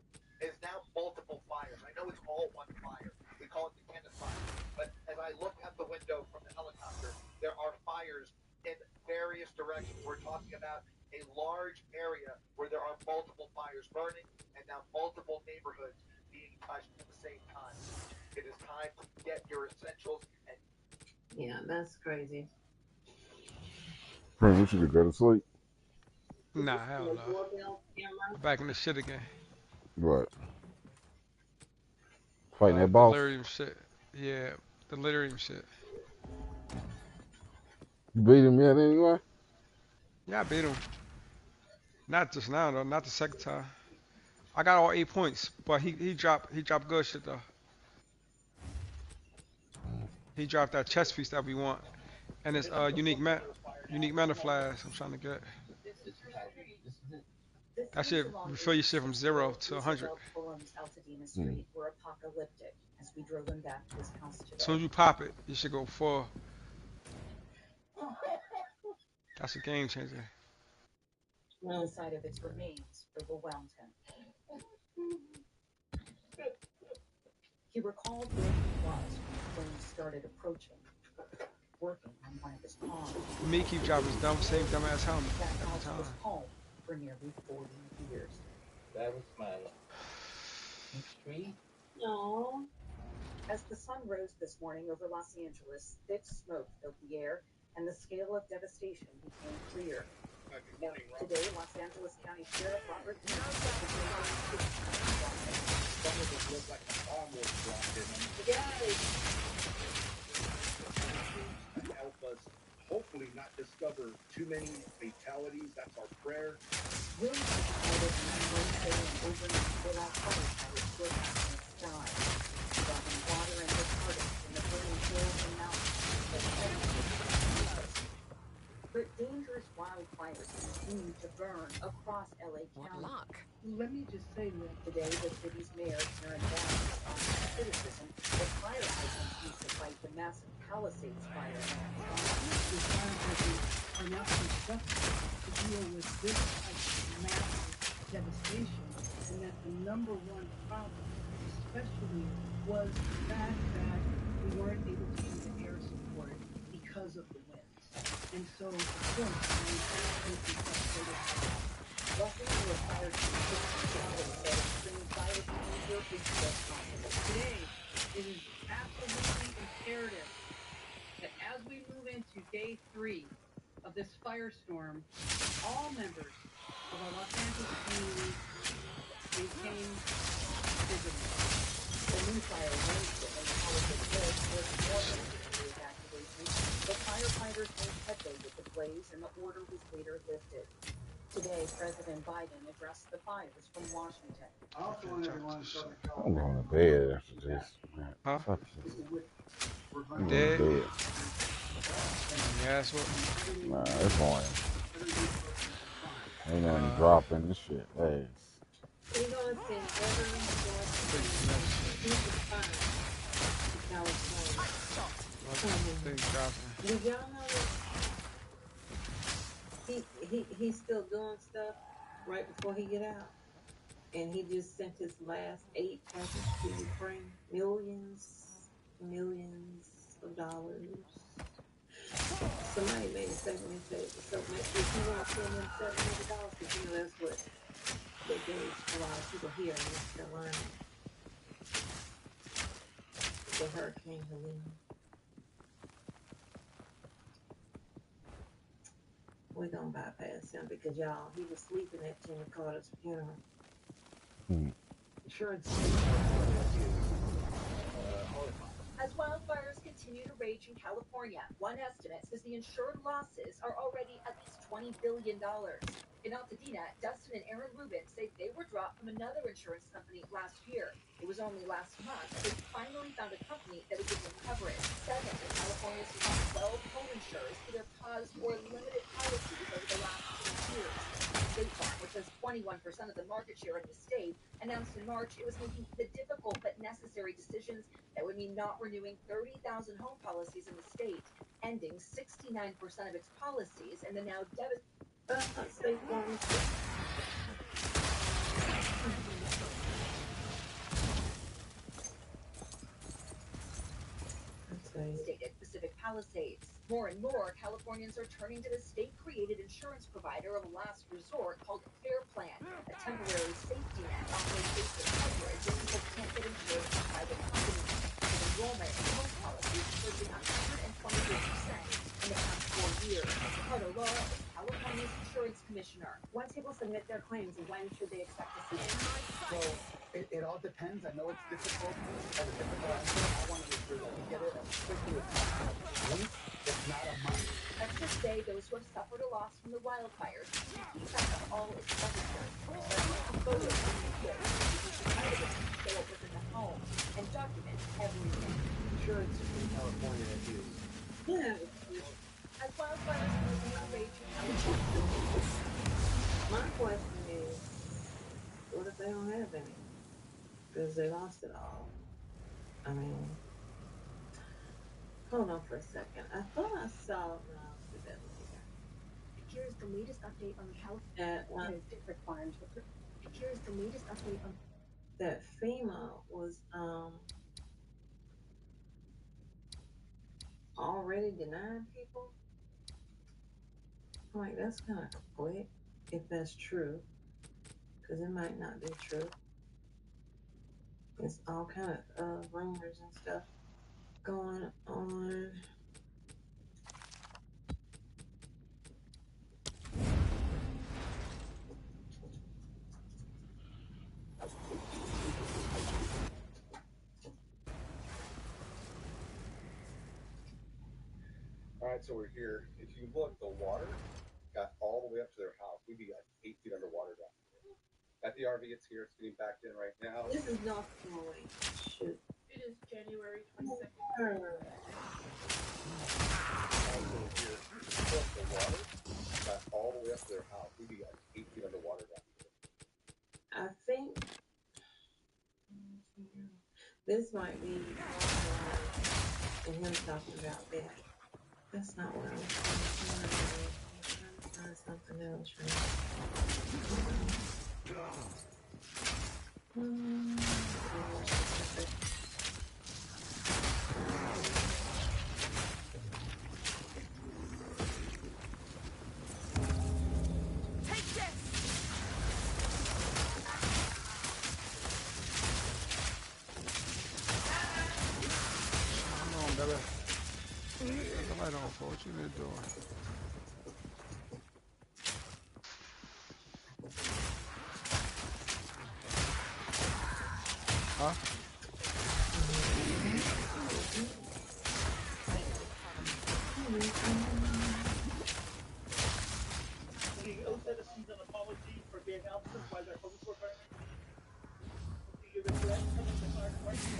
There's now multiple fires. I know it's all one fire. We call it the Kenneth fire. But as I look at the window from the helicopter, there are fires in various directions. We're talking about a large area where there are multiple fires burning and now multiple neighborhoods being touched at the same time. It is time to get your essentials and. Yeah, that's crazy. Prince, what you to go to sleep? Nah, hell The no. doorbell camera. Back in the shit again. What? Fighting that boss? Delirium shit. Yeah, delirium shit. You beat him yet anyway? Yeah, I beat him. Not just now though. Not the second time. I got all 8 points, but he dropped good shit though. He dropped that chest piece that we want, and it's unique mana flash. I'm trying to get. The That streets shit along refill your shit from 0 to 100. Roosevelt Fulham's Altadena Street were apocalyptic as we drove him back to his house As soon today. as you pop it, you should go full. That's a game changer. Alongside of its remains overwhelmed him. He recalled where he was when the flames started approaching, working on one of his cars. Me keep dropping his same dumbass helmet That every house time. was home for nearly 40 years. That was my tree. No. As the sun rose this morning over Los Angeles, thick smoke filled the air, and the scale of devastation became clear. Today, Los Angeles County Sheriff Robert Help us hopefully not discover too many fatalities. That's our prayer. Winds reported on Wednesday and overnight without firefighters working in the sky, dropping water and retardants in the burning hills and mountains that but dangerous wildfires continue to burn across LA County. Let me just say that today, the city's mayor, Karen Bass, offered criticism that fire hydrants used to fight the massive Palisades fire the fire hydrants are not constructed to deal with this type of massive devastation, and that the number one problem, especially, was the fact that we weren't able to use air support because of the winds. And so, of course, I was absolutely frustrated by that. Los Angeles Fire Chief said extreme fire behavior is still possible. Today, it is absolutely imperative that as we move into day 3 of this firestorm, all members of our Los Angeles community maintain vigilance. The new fire Wednesday in Hollywood Hills was more emergency evacuation, but firefighters made headway with the blaze and the order was later lifted. Today, President Biden addressed the fires from Washington. I also want everyone in Southern I'm California. going to bed after this. Man. Huh? Fuck this. I'm Dead? going to bed. Yeah, that's what. Nah, it's morning. Ain't nothing dropping this shit. Hey. We're going to send everyone to California. Did y'all know that he's still doing stuff right before he get out? And he just sent his last 8 package to Ukraine. Millions of dollars. Somebody made a statement and said, so if you want to send them $700, because you know that's what they gave a lot of people here in North Carolina. The Hurricane Helene. We're gonna bypass him because y'all, he was sleeping at Jimmy Carter's funeral. Insurance. As wildfires continue to rage in California, one estimate says the insured losses are already at least $20 billion. In Altadena, Dustin and Aaron Rubin say they were dropped from another insurance company last year. It was only last month they finally found a company that would give them coverage. 7 of California's top 12 home insurers either paused or limited policies over the last 2 years. State Farm, which has 21% of the market share in the state, announced in March it was making the difficult but necessary decisions that would mean not renewing 30,000 home policies in the state, ending 69% of its policies in the now State Farm. Stated Pacific Palisades. More and more Californians are turning to the state-created insurance provider of last resort called Care Plan, a temporary safety net offering basic coverage if people can't get insured from private companies. With enrollment in home policies surging 123% in the past 4 years. Carter Law is California's insurance commissioner. Once people submit their claims, when should they expect to see it? So it all depends. I know it's difficult. As a difficult answer, I want to make sure that we get it as quickly as possible. It's not a month. Experts say those who have suffered a loss from the wildfires need to keep track of all expenditures, especially on photos and videos, because items can show up within the home and document everything. I'm sure it's just in California that use. Yeah. As wildfires continue to rage in California. My question is, what if they don't have any? Because they lost it all. I mean, hold on for a second. I thought I saw. No, I'll do that later. Here's the latest update on the California different farms. Here's the latest update on that FEMA was already denying people. I'm like, that's kind of quick, if that's true, because it might not be true. There's all kind of rumors and stuff going on. All right, so we're here. If you look, the water got all the way up to their house. We'd be like 8 feet underwater down here. At the RV, it's here. It's getting backed in right now. This is North Carolina. Shoot. It is January 22nd. The water got all the way up to their house. We'd be like 8 feet underwater down here. I think this might be and him talking about that. That's not what I was trying to find. I'm trying to find something else. Come on, baby. Cut the light on, for what you been doing? Huh? The citizens an apology for being absent while their homes were burning. Do you regret telling the fire department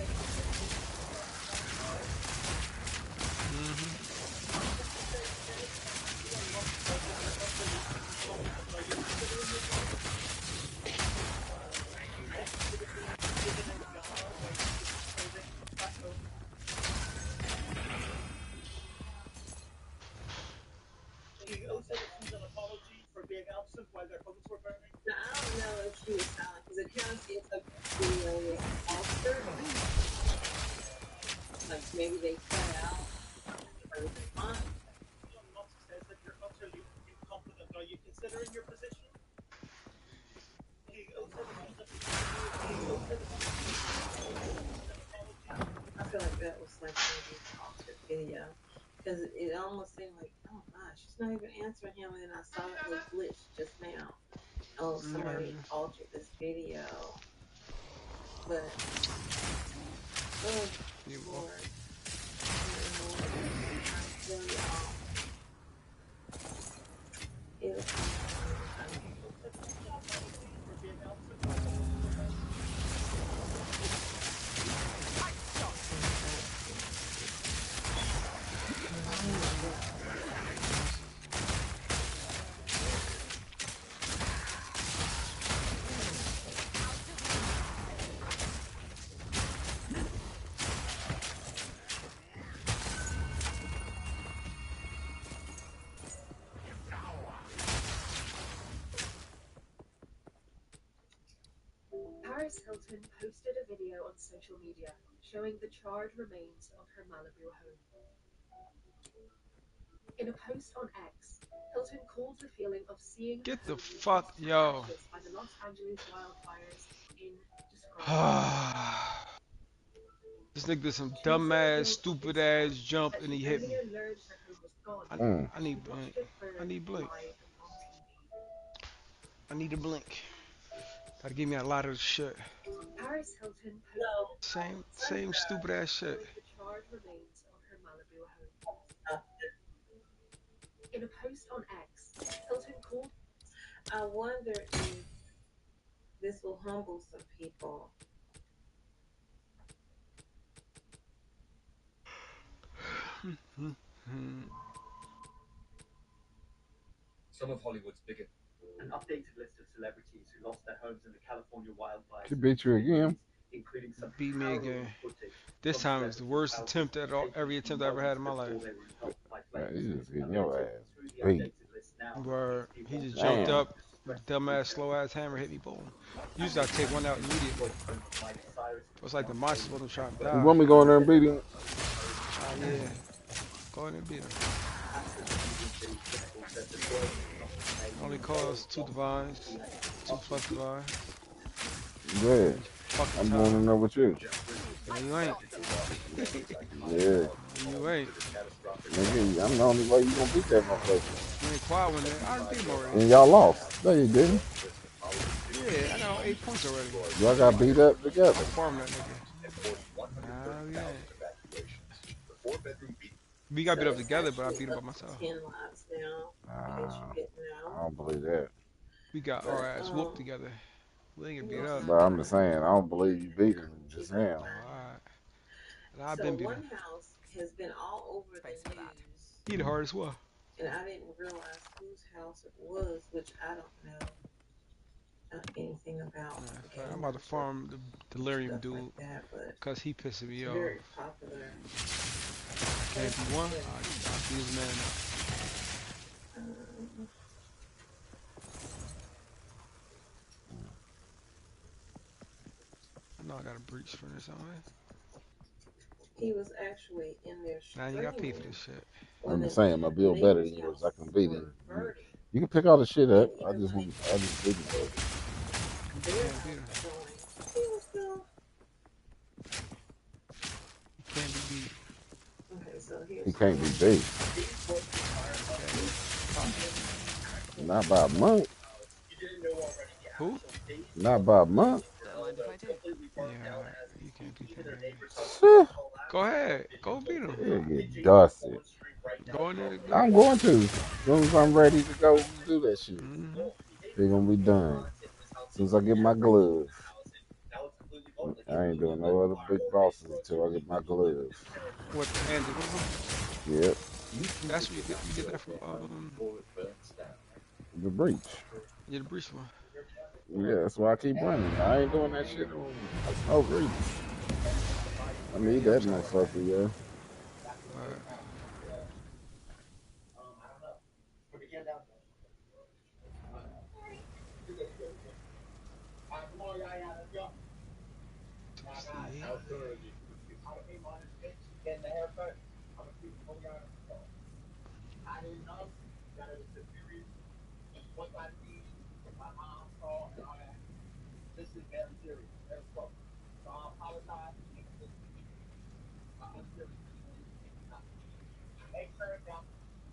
that you owe citizens an apology for being absent while their homes were burning? Now, I don't know if she was silent because it kind of seems like the video was altered. Like maybe they cut out her response. Elon Musk says that you're utterly incompetent. Are you considering your position? I feel like that was like maybe an altered video because it almost seemed like, oh gosh, she's not even answering him, and I saw it was glitched just now. Oh, somebody altered this video, but oh Lord, it was. Paris Hilton posted a video on social media showing the charred remains of her Malibu home. In a post on X, Hilton called the feeling of seeing Get the fuck, yo. by the Los Angeles wildfires This nigga did some dumbass, stupid ass jump and he hit me. I need blink. I need blink. I need a blink. Gotta give me a lot of shit. Paris Hilton Same stupid ass shit. the charred remains of her Malibu home. In a post on X, Hilton called. I wonder if this will humble some people. Some of Hollywood's biggest. An updated list of celebrities who lost their homes in the California wildfires. She beat you again. Including some Beat me again. harrowing footage. This time is the worst attempt at every attempt I ever had in my life. Man, you just getting your ass beat. Where he just jumped Damn. up with a dumbass slow ass hammer, hit me, boom. Usually I take one out immediately. It's like the monster wasn't trying to You die. want me to go in there and beat him? Yeah. Go in and beat him. Only costs 2 divines. 2 plus divine. Good. I'm going in there with you. No, you ain't. Yeah. You ain't. Nigga, I'm the only way you gonna beat that motherfucker. You ain't quiet one there. I already beat him already. And y'all lost. No, you didn't. Yeah, I got 8 points already. Y'all got beat up together. I'm farming that nigga. Oh, yeah. We got beat up together, but I beat him by myself. 10 lives now. I guess you're getting I out. don't believe that. We got our ass whooped together. We ain't get beat up. But I'm just saying, I don't believe you beat him just now. Alright. I've been beat him. One house has been all over the news. He the hardest one. And I didn't realize whose house it was, which I don't know anything about. I'm about to farm the delirium dude because he pissing me off. Very popular. Can't be one. I'll beat his man up. I know I got a breach for this somewhere. He was actually in there. Now you got to pay for this shit. I'm just saying, my build better than yours. I can beat him. You can pick all the shit up. I just beat him. You can't beat him. He can't be beat. He can't be beat. Not by a month. Who? Not by a month. Yeah, you can't beat that man. Go ahead. Go beat him. He'll get dusted. Go in there. I'm going to. As soon as I'm ready to go do that shit. They're going to be done. As soon as I get my gloves. I ain't doing no other big bosses until I get my gloves. What, the hands of Yep. That's where you get that from, the breach. Yeah, the breach one. Yeah, that's why I keep running. I ain't doing that shit on breach. I need that motherfucker, yeah.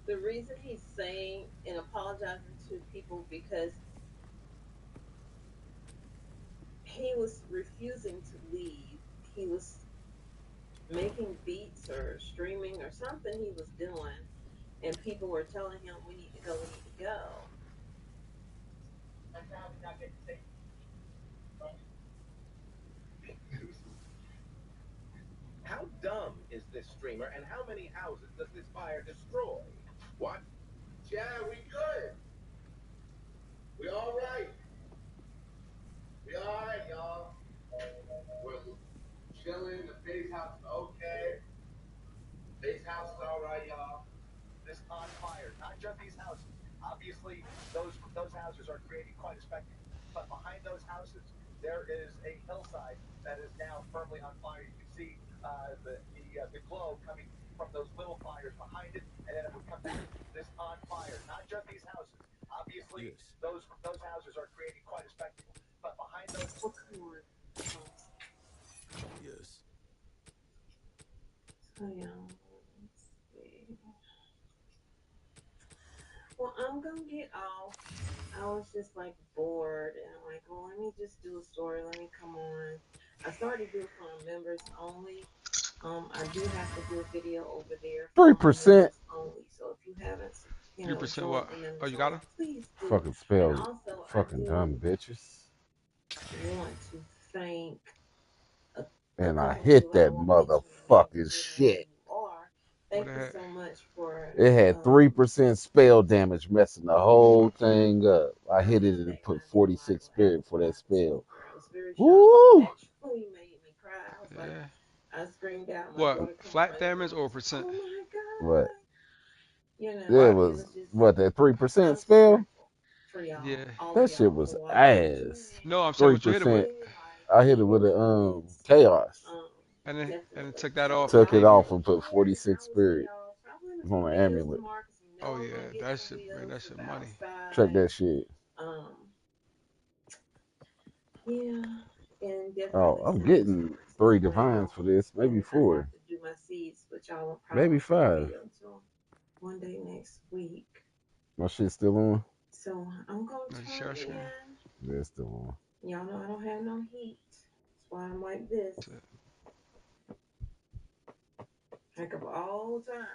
The reason he's saying and apologizing to people because he was refusing to leave. He was making beats or streaming or something he was doing, and people were telling him, we need to go, we need to go. How dumb is this streamer, and how many houses does this fire destroy? What? Yeah, we good. We all right. We all right, y'all. We're chilling. The base house is okay. Base house is all right, y'all. This on fire. Not just these houses. Obviously, those houses are creating quite a spectacle. But behind those houses, there is a hillside that is now firmly on fire. You can see the glow coming from those little fires behind it, and then it would come back. This on fire. Not just these houses. Obviously, those houses are creating quite a spectacle. But behind those. Yes. So yeah. Let's see. Well, I'm gonna get off. I was just like bored, and I'm like, well, let me just do a story. Let me come on. I started doing for members only. I do have to do a video over there for 3%. only. So if you haven't you know, 3% join what? in them Oh, you got join, him? please do. Fucking And spell. also, I Fucking dumb do bitches. want to thank a And I couple hit people. I that won't mention their names motherfucking because they know shit. who you are. What Thank the you heck? so much for. It had 3% spell damage, messing the whole thing up. I hit it and put 46 spirit for that spell. I was very shocked. Woo! It actually made me cry. I was like, Yeah. I screamed out. My What? daughter come Flat running in. damage I or was like, percent? oh my God. What? You know, It Flat? it was, was just, what, that 3% I'm so spell? grateful for y'all, Yeah. all of That shit y'all, was for watching me tune ass. No, I'm in. saying what you hit it with. 3%. I hit it with a chaos. And it Definitely. took that So off and Took it it gave you. off and put 46 spirit on an amulet. Oh yeah, that shit, man, that shit money. Check that shit. Yeah, and Oh, definitely I'm send you getting some 3 some divines for rainbow. this. Maybe And I 4. have to do my seeds, which y'all will Maybe probably see 5. video until one day next week. My shit still on? So I'm gonna turn in. Yeah, it's still on. Y'all know I don't have no heat. That's why I'm like this. Heck of all times.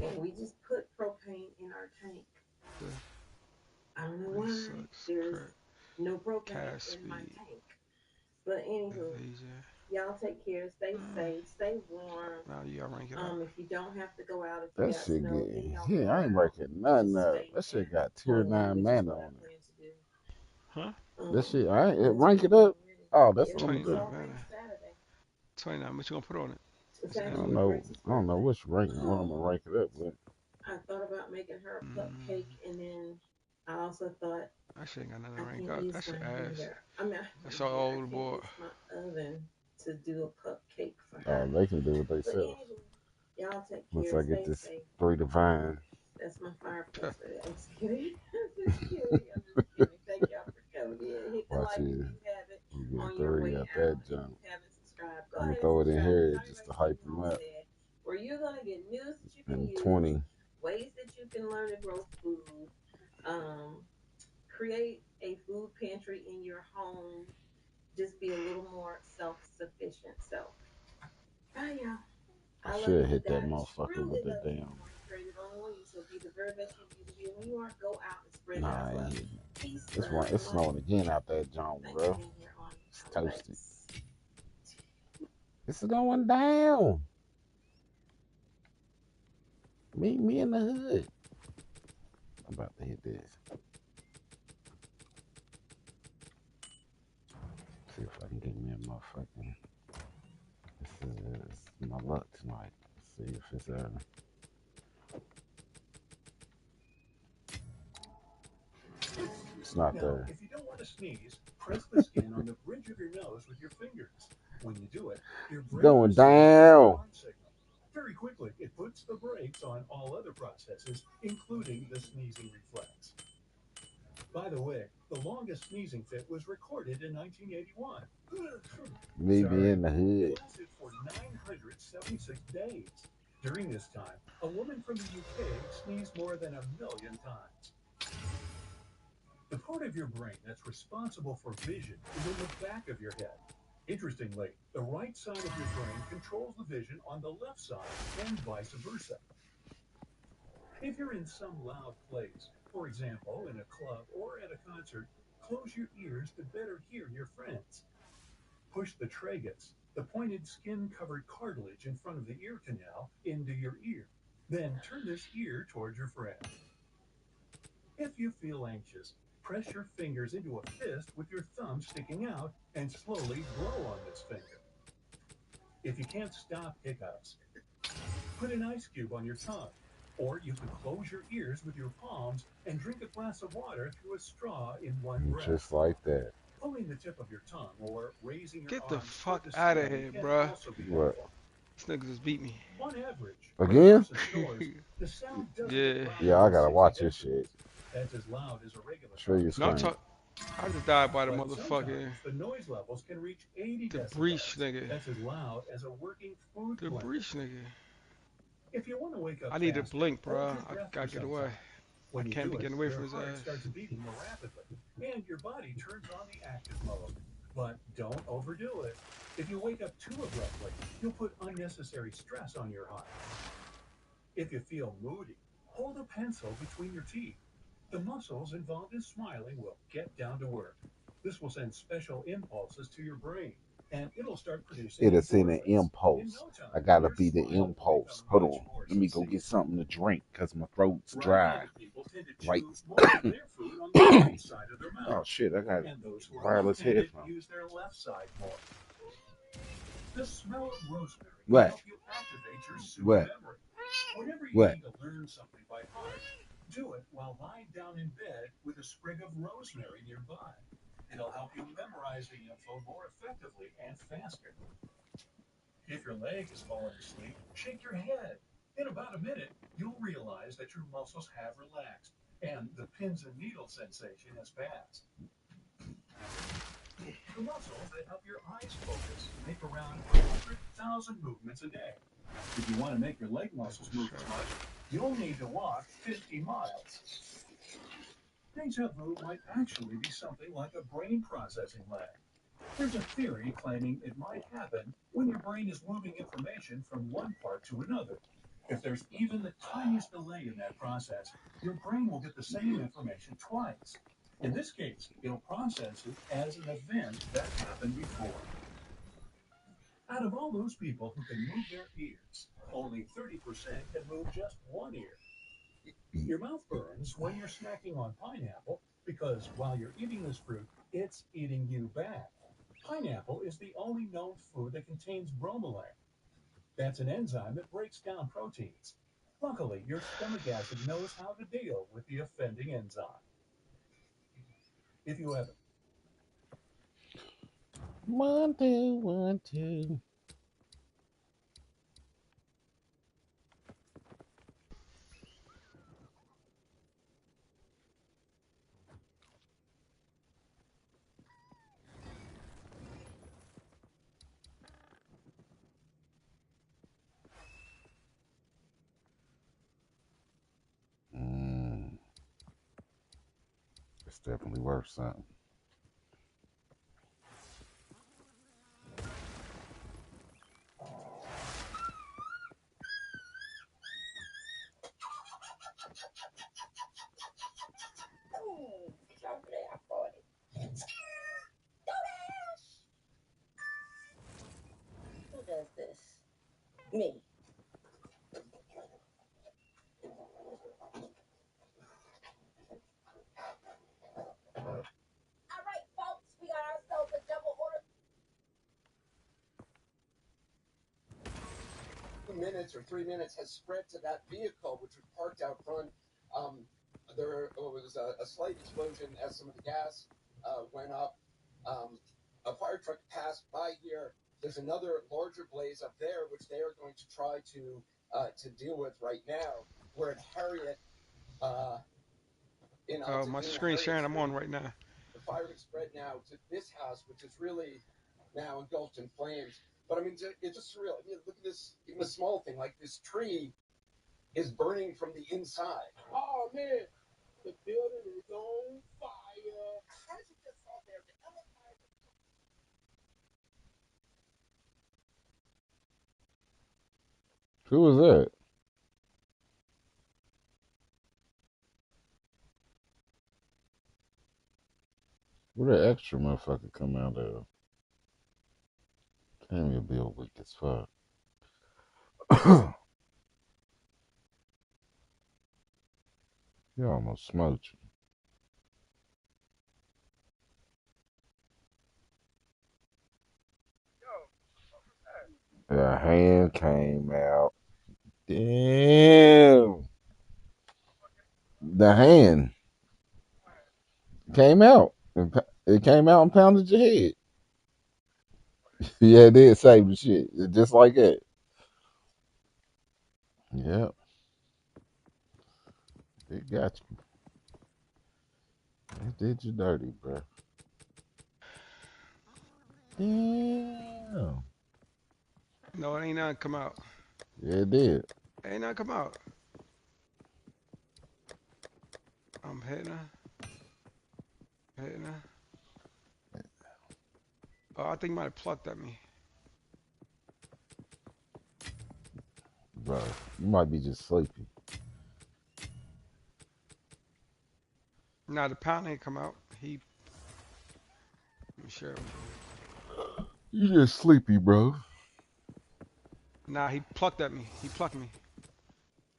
And we just put propane in our tank. I don't know why there's no propane in my tank. But anywho, y'all take care, stay safe, stay warm. Now you gotta rank it up. If you don't have to go out, if you That got shit snow, then getting, don't yeah, go I ain't out. ranking nothing Just up. stay That shit at got tier home, 9 which is mana what I on it. plan to do. Huh? That shit, I ain't rank it up. Oh, that's what I'm gonna 29 do. mana. 29. What you gonna put on it? It's I actually don't know. Grace's I don't know birthday. which rank what I'm gonna rank it up with. I thought about making her a cupcake, and then I also thought That shit ain't got nothing I to rank can't up. use That my shit ass. heater. I mean, That's my all heater. I old can't boy. use my oven to do a cupcake for Oh, her. they can do it But themselves. anyway, y'all take Once care. I get Stay this safe. 3 divine. That's my fireplace for that. I'm just kidding. I'm just kidding. I'm just kidding. Thank y'all for coming in. Hit the Watch like if it. you haven't You on get your 3 way out out. that If jump. you haven't subscribed, go I'm gonna ahead and throw it in subscribe to here Tony just to Rice hype TV them up. Homestead, where you're gonna get news that you can And use, 20. ways that you can learn to grow food, create a food pantry in your home, just be a little more self-sufficient. So, bye y'all. I I love should you to hit that die. motherfucker Truly with that love you. damn. You are created only one. You so be the very best you to be. When you are, go out and spread Nah, God's I ain't love. hitting it. Peace, It's love, and it's light. snowing again out that jump, Thanks bro. for being here on It's Tony toasted. Rice. It's going down. Meet me in the hood. I'm about to hit this. See if I can get me a motherfucking. This is my luck tonight. Let's see if it's It's not Now, there. if you don't want to sneeze, press the skin on the bridge of your nose with your fingers. When you do it, your It's brain going receives an down. alarm signal. Very quickly, it puts the brakes on all other processes, including the sneezing reflex. By the way, the longest sneezing fit was recorded in 1981. Meet me in the It hood. lasted for 976 days. During this time, a woman from the UK sneezed more than 1 million times. The part of your brain that's responsible for vision is in the back of your head. Interestingly, the right side of your brain controls the vision on the left side and vice versa. If you're in some loud place, for example, in a club or at a concert, close your ears to better hear your friends. Push the tragus, the pointed skin-covered cartilage in front of the ear canal, into your ear. Then turn this ear towards your friend. If you feel anxious, press your fingers into a fist with your thumb sticking out and slowly blow on this finger. If you can't stop hiccups, put an ice cube on your tongue. Or you could close your ears with your palms and drink a glass of water through a straw in one breath. Just like that. Pulling the tip of your tongue or raising your Get the arms toward fuck the out of ceiling here, can bruh. also be What? helpful. This nigga just beat me. On average, Again? when a person snores, the sound doesn't get Yeah. louder Yeah, I than gotta 60 watch this decibels. shit. That's as loud as a regular Show your No, I'm screen. talking. I just died by the But motherfucking sometimes the noise levels can reach 80 the breach decibels. nigga. That's as loud as a working food The blender. breach nigga. If you want to wake up I need to faster, blink, hold bro. your I breath for gotta get some away. time. I When you can't do be it, getting away your from his heart ass. starts beating more rapidly, and your body turns on the active mode. But don't overdo it. If you wake up too abruptly, you'll put unnecessary stress on your heart. If you feel moody, Hold a pencil between your teeth. The muscles involved in smiling will get down to work. This will send special impulses to your brain, and it'll start producing It'll send an endorphins. In impulse. no time, I gotta your be the smile will impulse. become Hold much on. more Let me go sincere. get something to drink because my throat's dry. Right-handed people tend to Right. chew most of their food on the right side of their mouth. Oh shit! I got And those who are wireless left-handed headphones. use their left side more. The smell of rosemary can What? help you activate your super What? memory. Whenever you What? need to learn something by heart, do it while lying down in bed with a sprig of rosemary nearby. It'll help you memorize the info more effectively and faster. If your leg is falling asleep, shake your head. In about a minute, you'll realize that your muscles have relaxed and the pins and needles sensation has passed. The muscles that help your eyes focus make around 100,000 movements a day. If you want to make your leg muscles move as much, you'll need to walk 50 miles. Deja vu might actually be something like a brain processing lag. There's a theory claiming it might happen when your brain is moving information from one part to another. If there's even the tiniest delay in that process, your brain will get the same information twice. In this case, it'll process it as an event that happened before. Out of all those people who can move their ears, only 30% can move just one ear. Your mouth burns when you're snacking on pineapple because while you're eating this fruit, it's eating you back. Pineapple is the only known food that contains bromelain. That's an enzyme that breaks down proteins. Luckily, your stomach acid knows how to deal with the offending enzyme. If you have 1, 2, 1, 2. It's definitely worth something. Who does this? Me. All right, folks, we got ourselves a double order. Minutes or 3 minutes has spread to that vehicle, which was parked out front. There was a slight explosion as some of the gas went up. A fire truck passed by here. There's another larger blaze up there, which they are going to try to deal with right now. We're at Harriet in Oh, my Altadena, screen Harriet sharing. I'm on Street. right now. The fire has spread now to this house, which is really now engulfed in flames. But I mean, it's just surreal. I mean, look at this, even a small thing like this tree is burning from the inside. Oh man, the building is on fire. How did you get so there? Who was that? Where that extra motherfucker come out of? Damn, your bill weak as fuck. You almost smoked you. A hand came out. Damn. The hand came out. It came out and pounded your head. Yeah, it did save the shit. Just like that. Yep. It got you. It did you dirty, bro. Damn. No, it ain't not come out. Yeah, it did. It ain't not come out. I'm hitting her. Hitting her. Oh, I think he might have plucked at me. Bro, you might be just sleepy. Nah, the pound ain't come out. He. Let me share it with You just sleepy, bro. you. Nah, he plucked at me. He plucked me.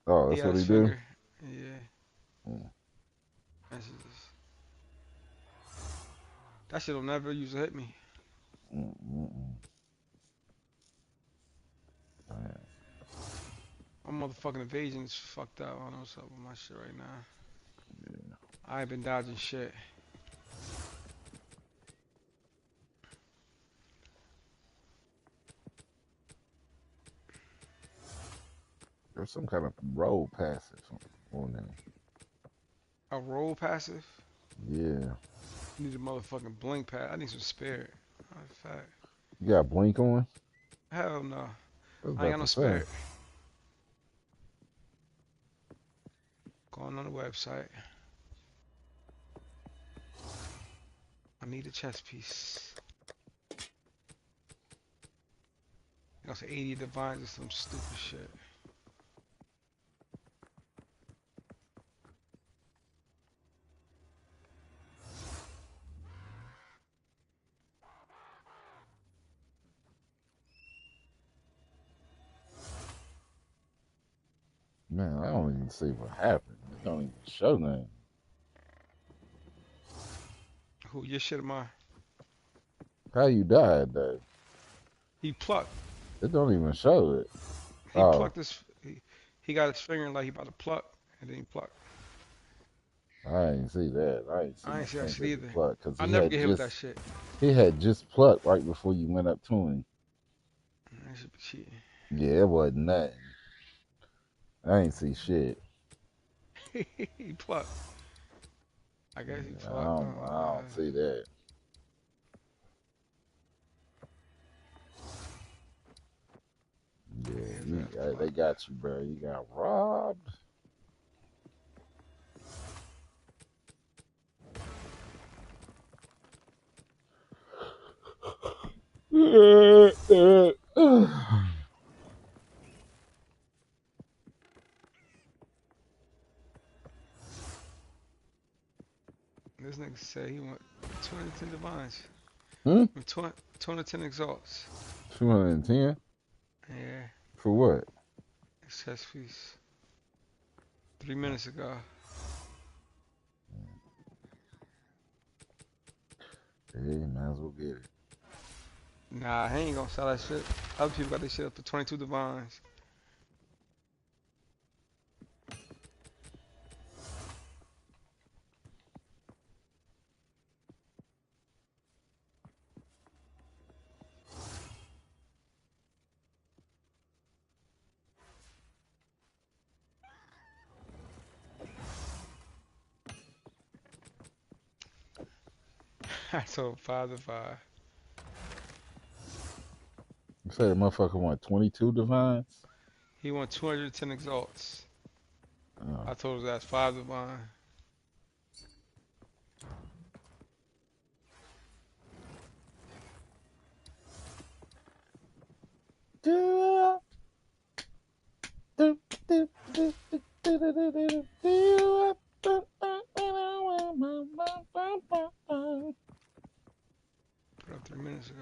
Oh, He that's had what his he do? finger. Yeah. Mm. That shit'll never use to hit me. Mm-mm-mm. My motherfucking evasion is fucked up. I don't know what's up with my shit right now. Yeah. I ain't been dodging shit. There's some kind of roll passive on there. A roll passive? Yeah. I need a motherfucking blink pad. I need some spirit. Matter of fact. You got blink on? Hell no. I was I ain't about got no to say. spirit. Going on the website. I need a chess piece. You know, say 80 divines or some stupid shit. Man, I don't even see what happened. It don't even show nothing. Who, your shit or mine? How you died, though? He plucked. It don't even show it. He Oh, plucked his. He got his finger like he about to pluck, and then he plucked. I ain't see that. I ain't see I no ain't see that shit finger to either. pluck because I never get hit with that shit. he had just plucked right before you went up to him. That should be cheating. Yeah, it wasn't nothing. I ain't see shit. He plucked. I guess he Yeah, plucked. I don't see that. Yeah, they got you, bro. You got robbed. This nigga said he want 210 divines. Hmm? 210 exalts. 210? Yeah. For what? Chess piece. 3 minutes ago. Hey, might as well get it. Nah, he ain't gonna sell that shit. Other people got this shit up to 22 divines. I told 5 to 5. You say the motherfucker want 22 divines? He want 210 exalts. Oh. I told his ass 5 divine. Put up 3 minutes ago.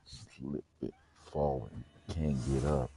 Slip it, falling, can't get up.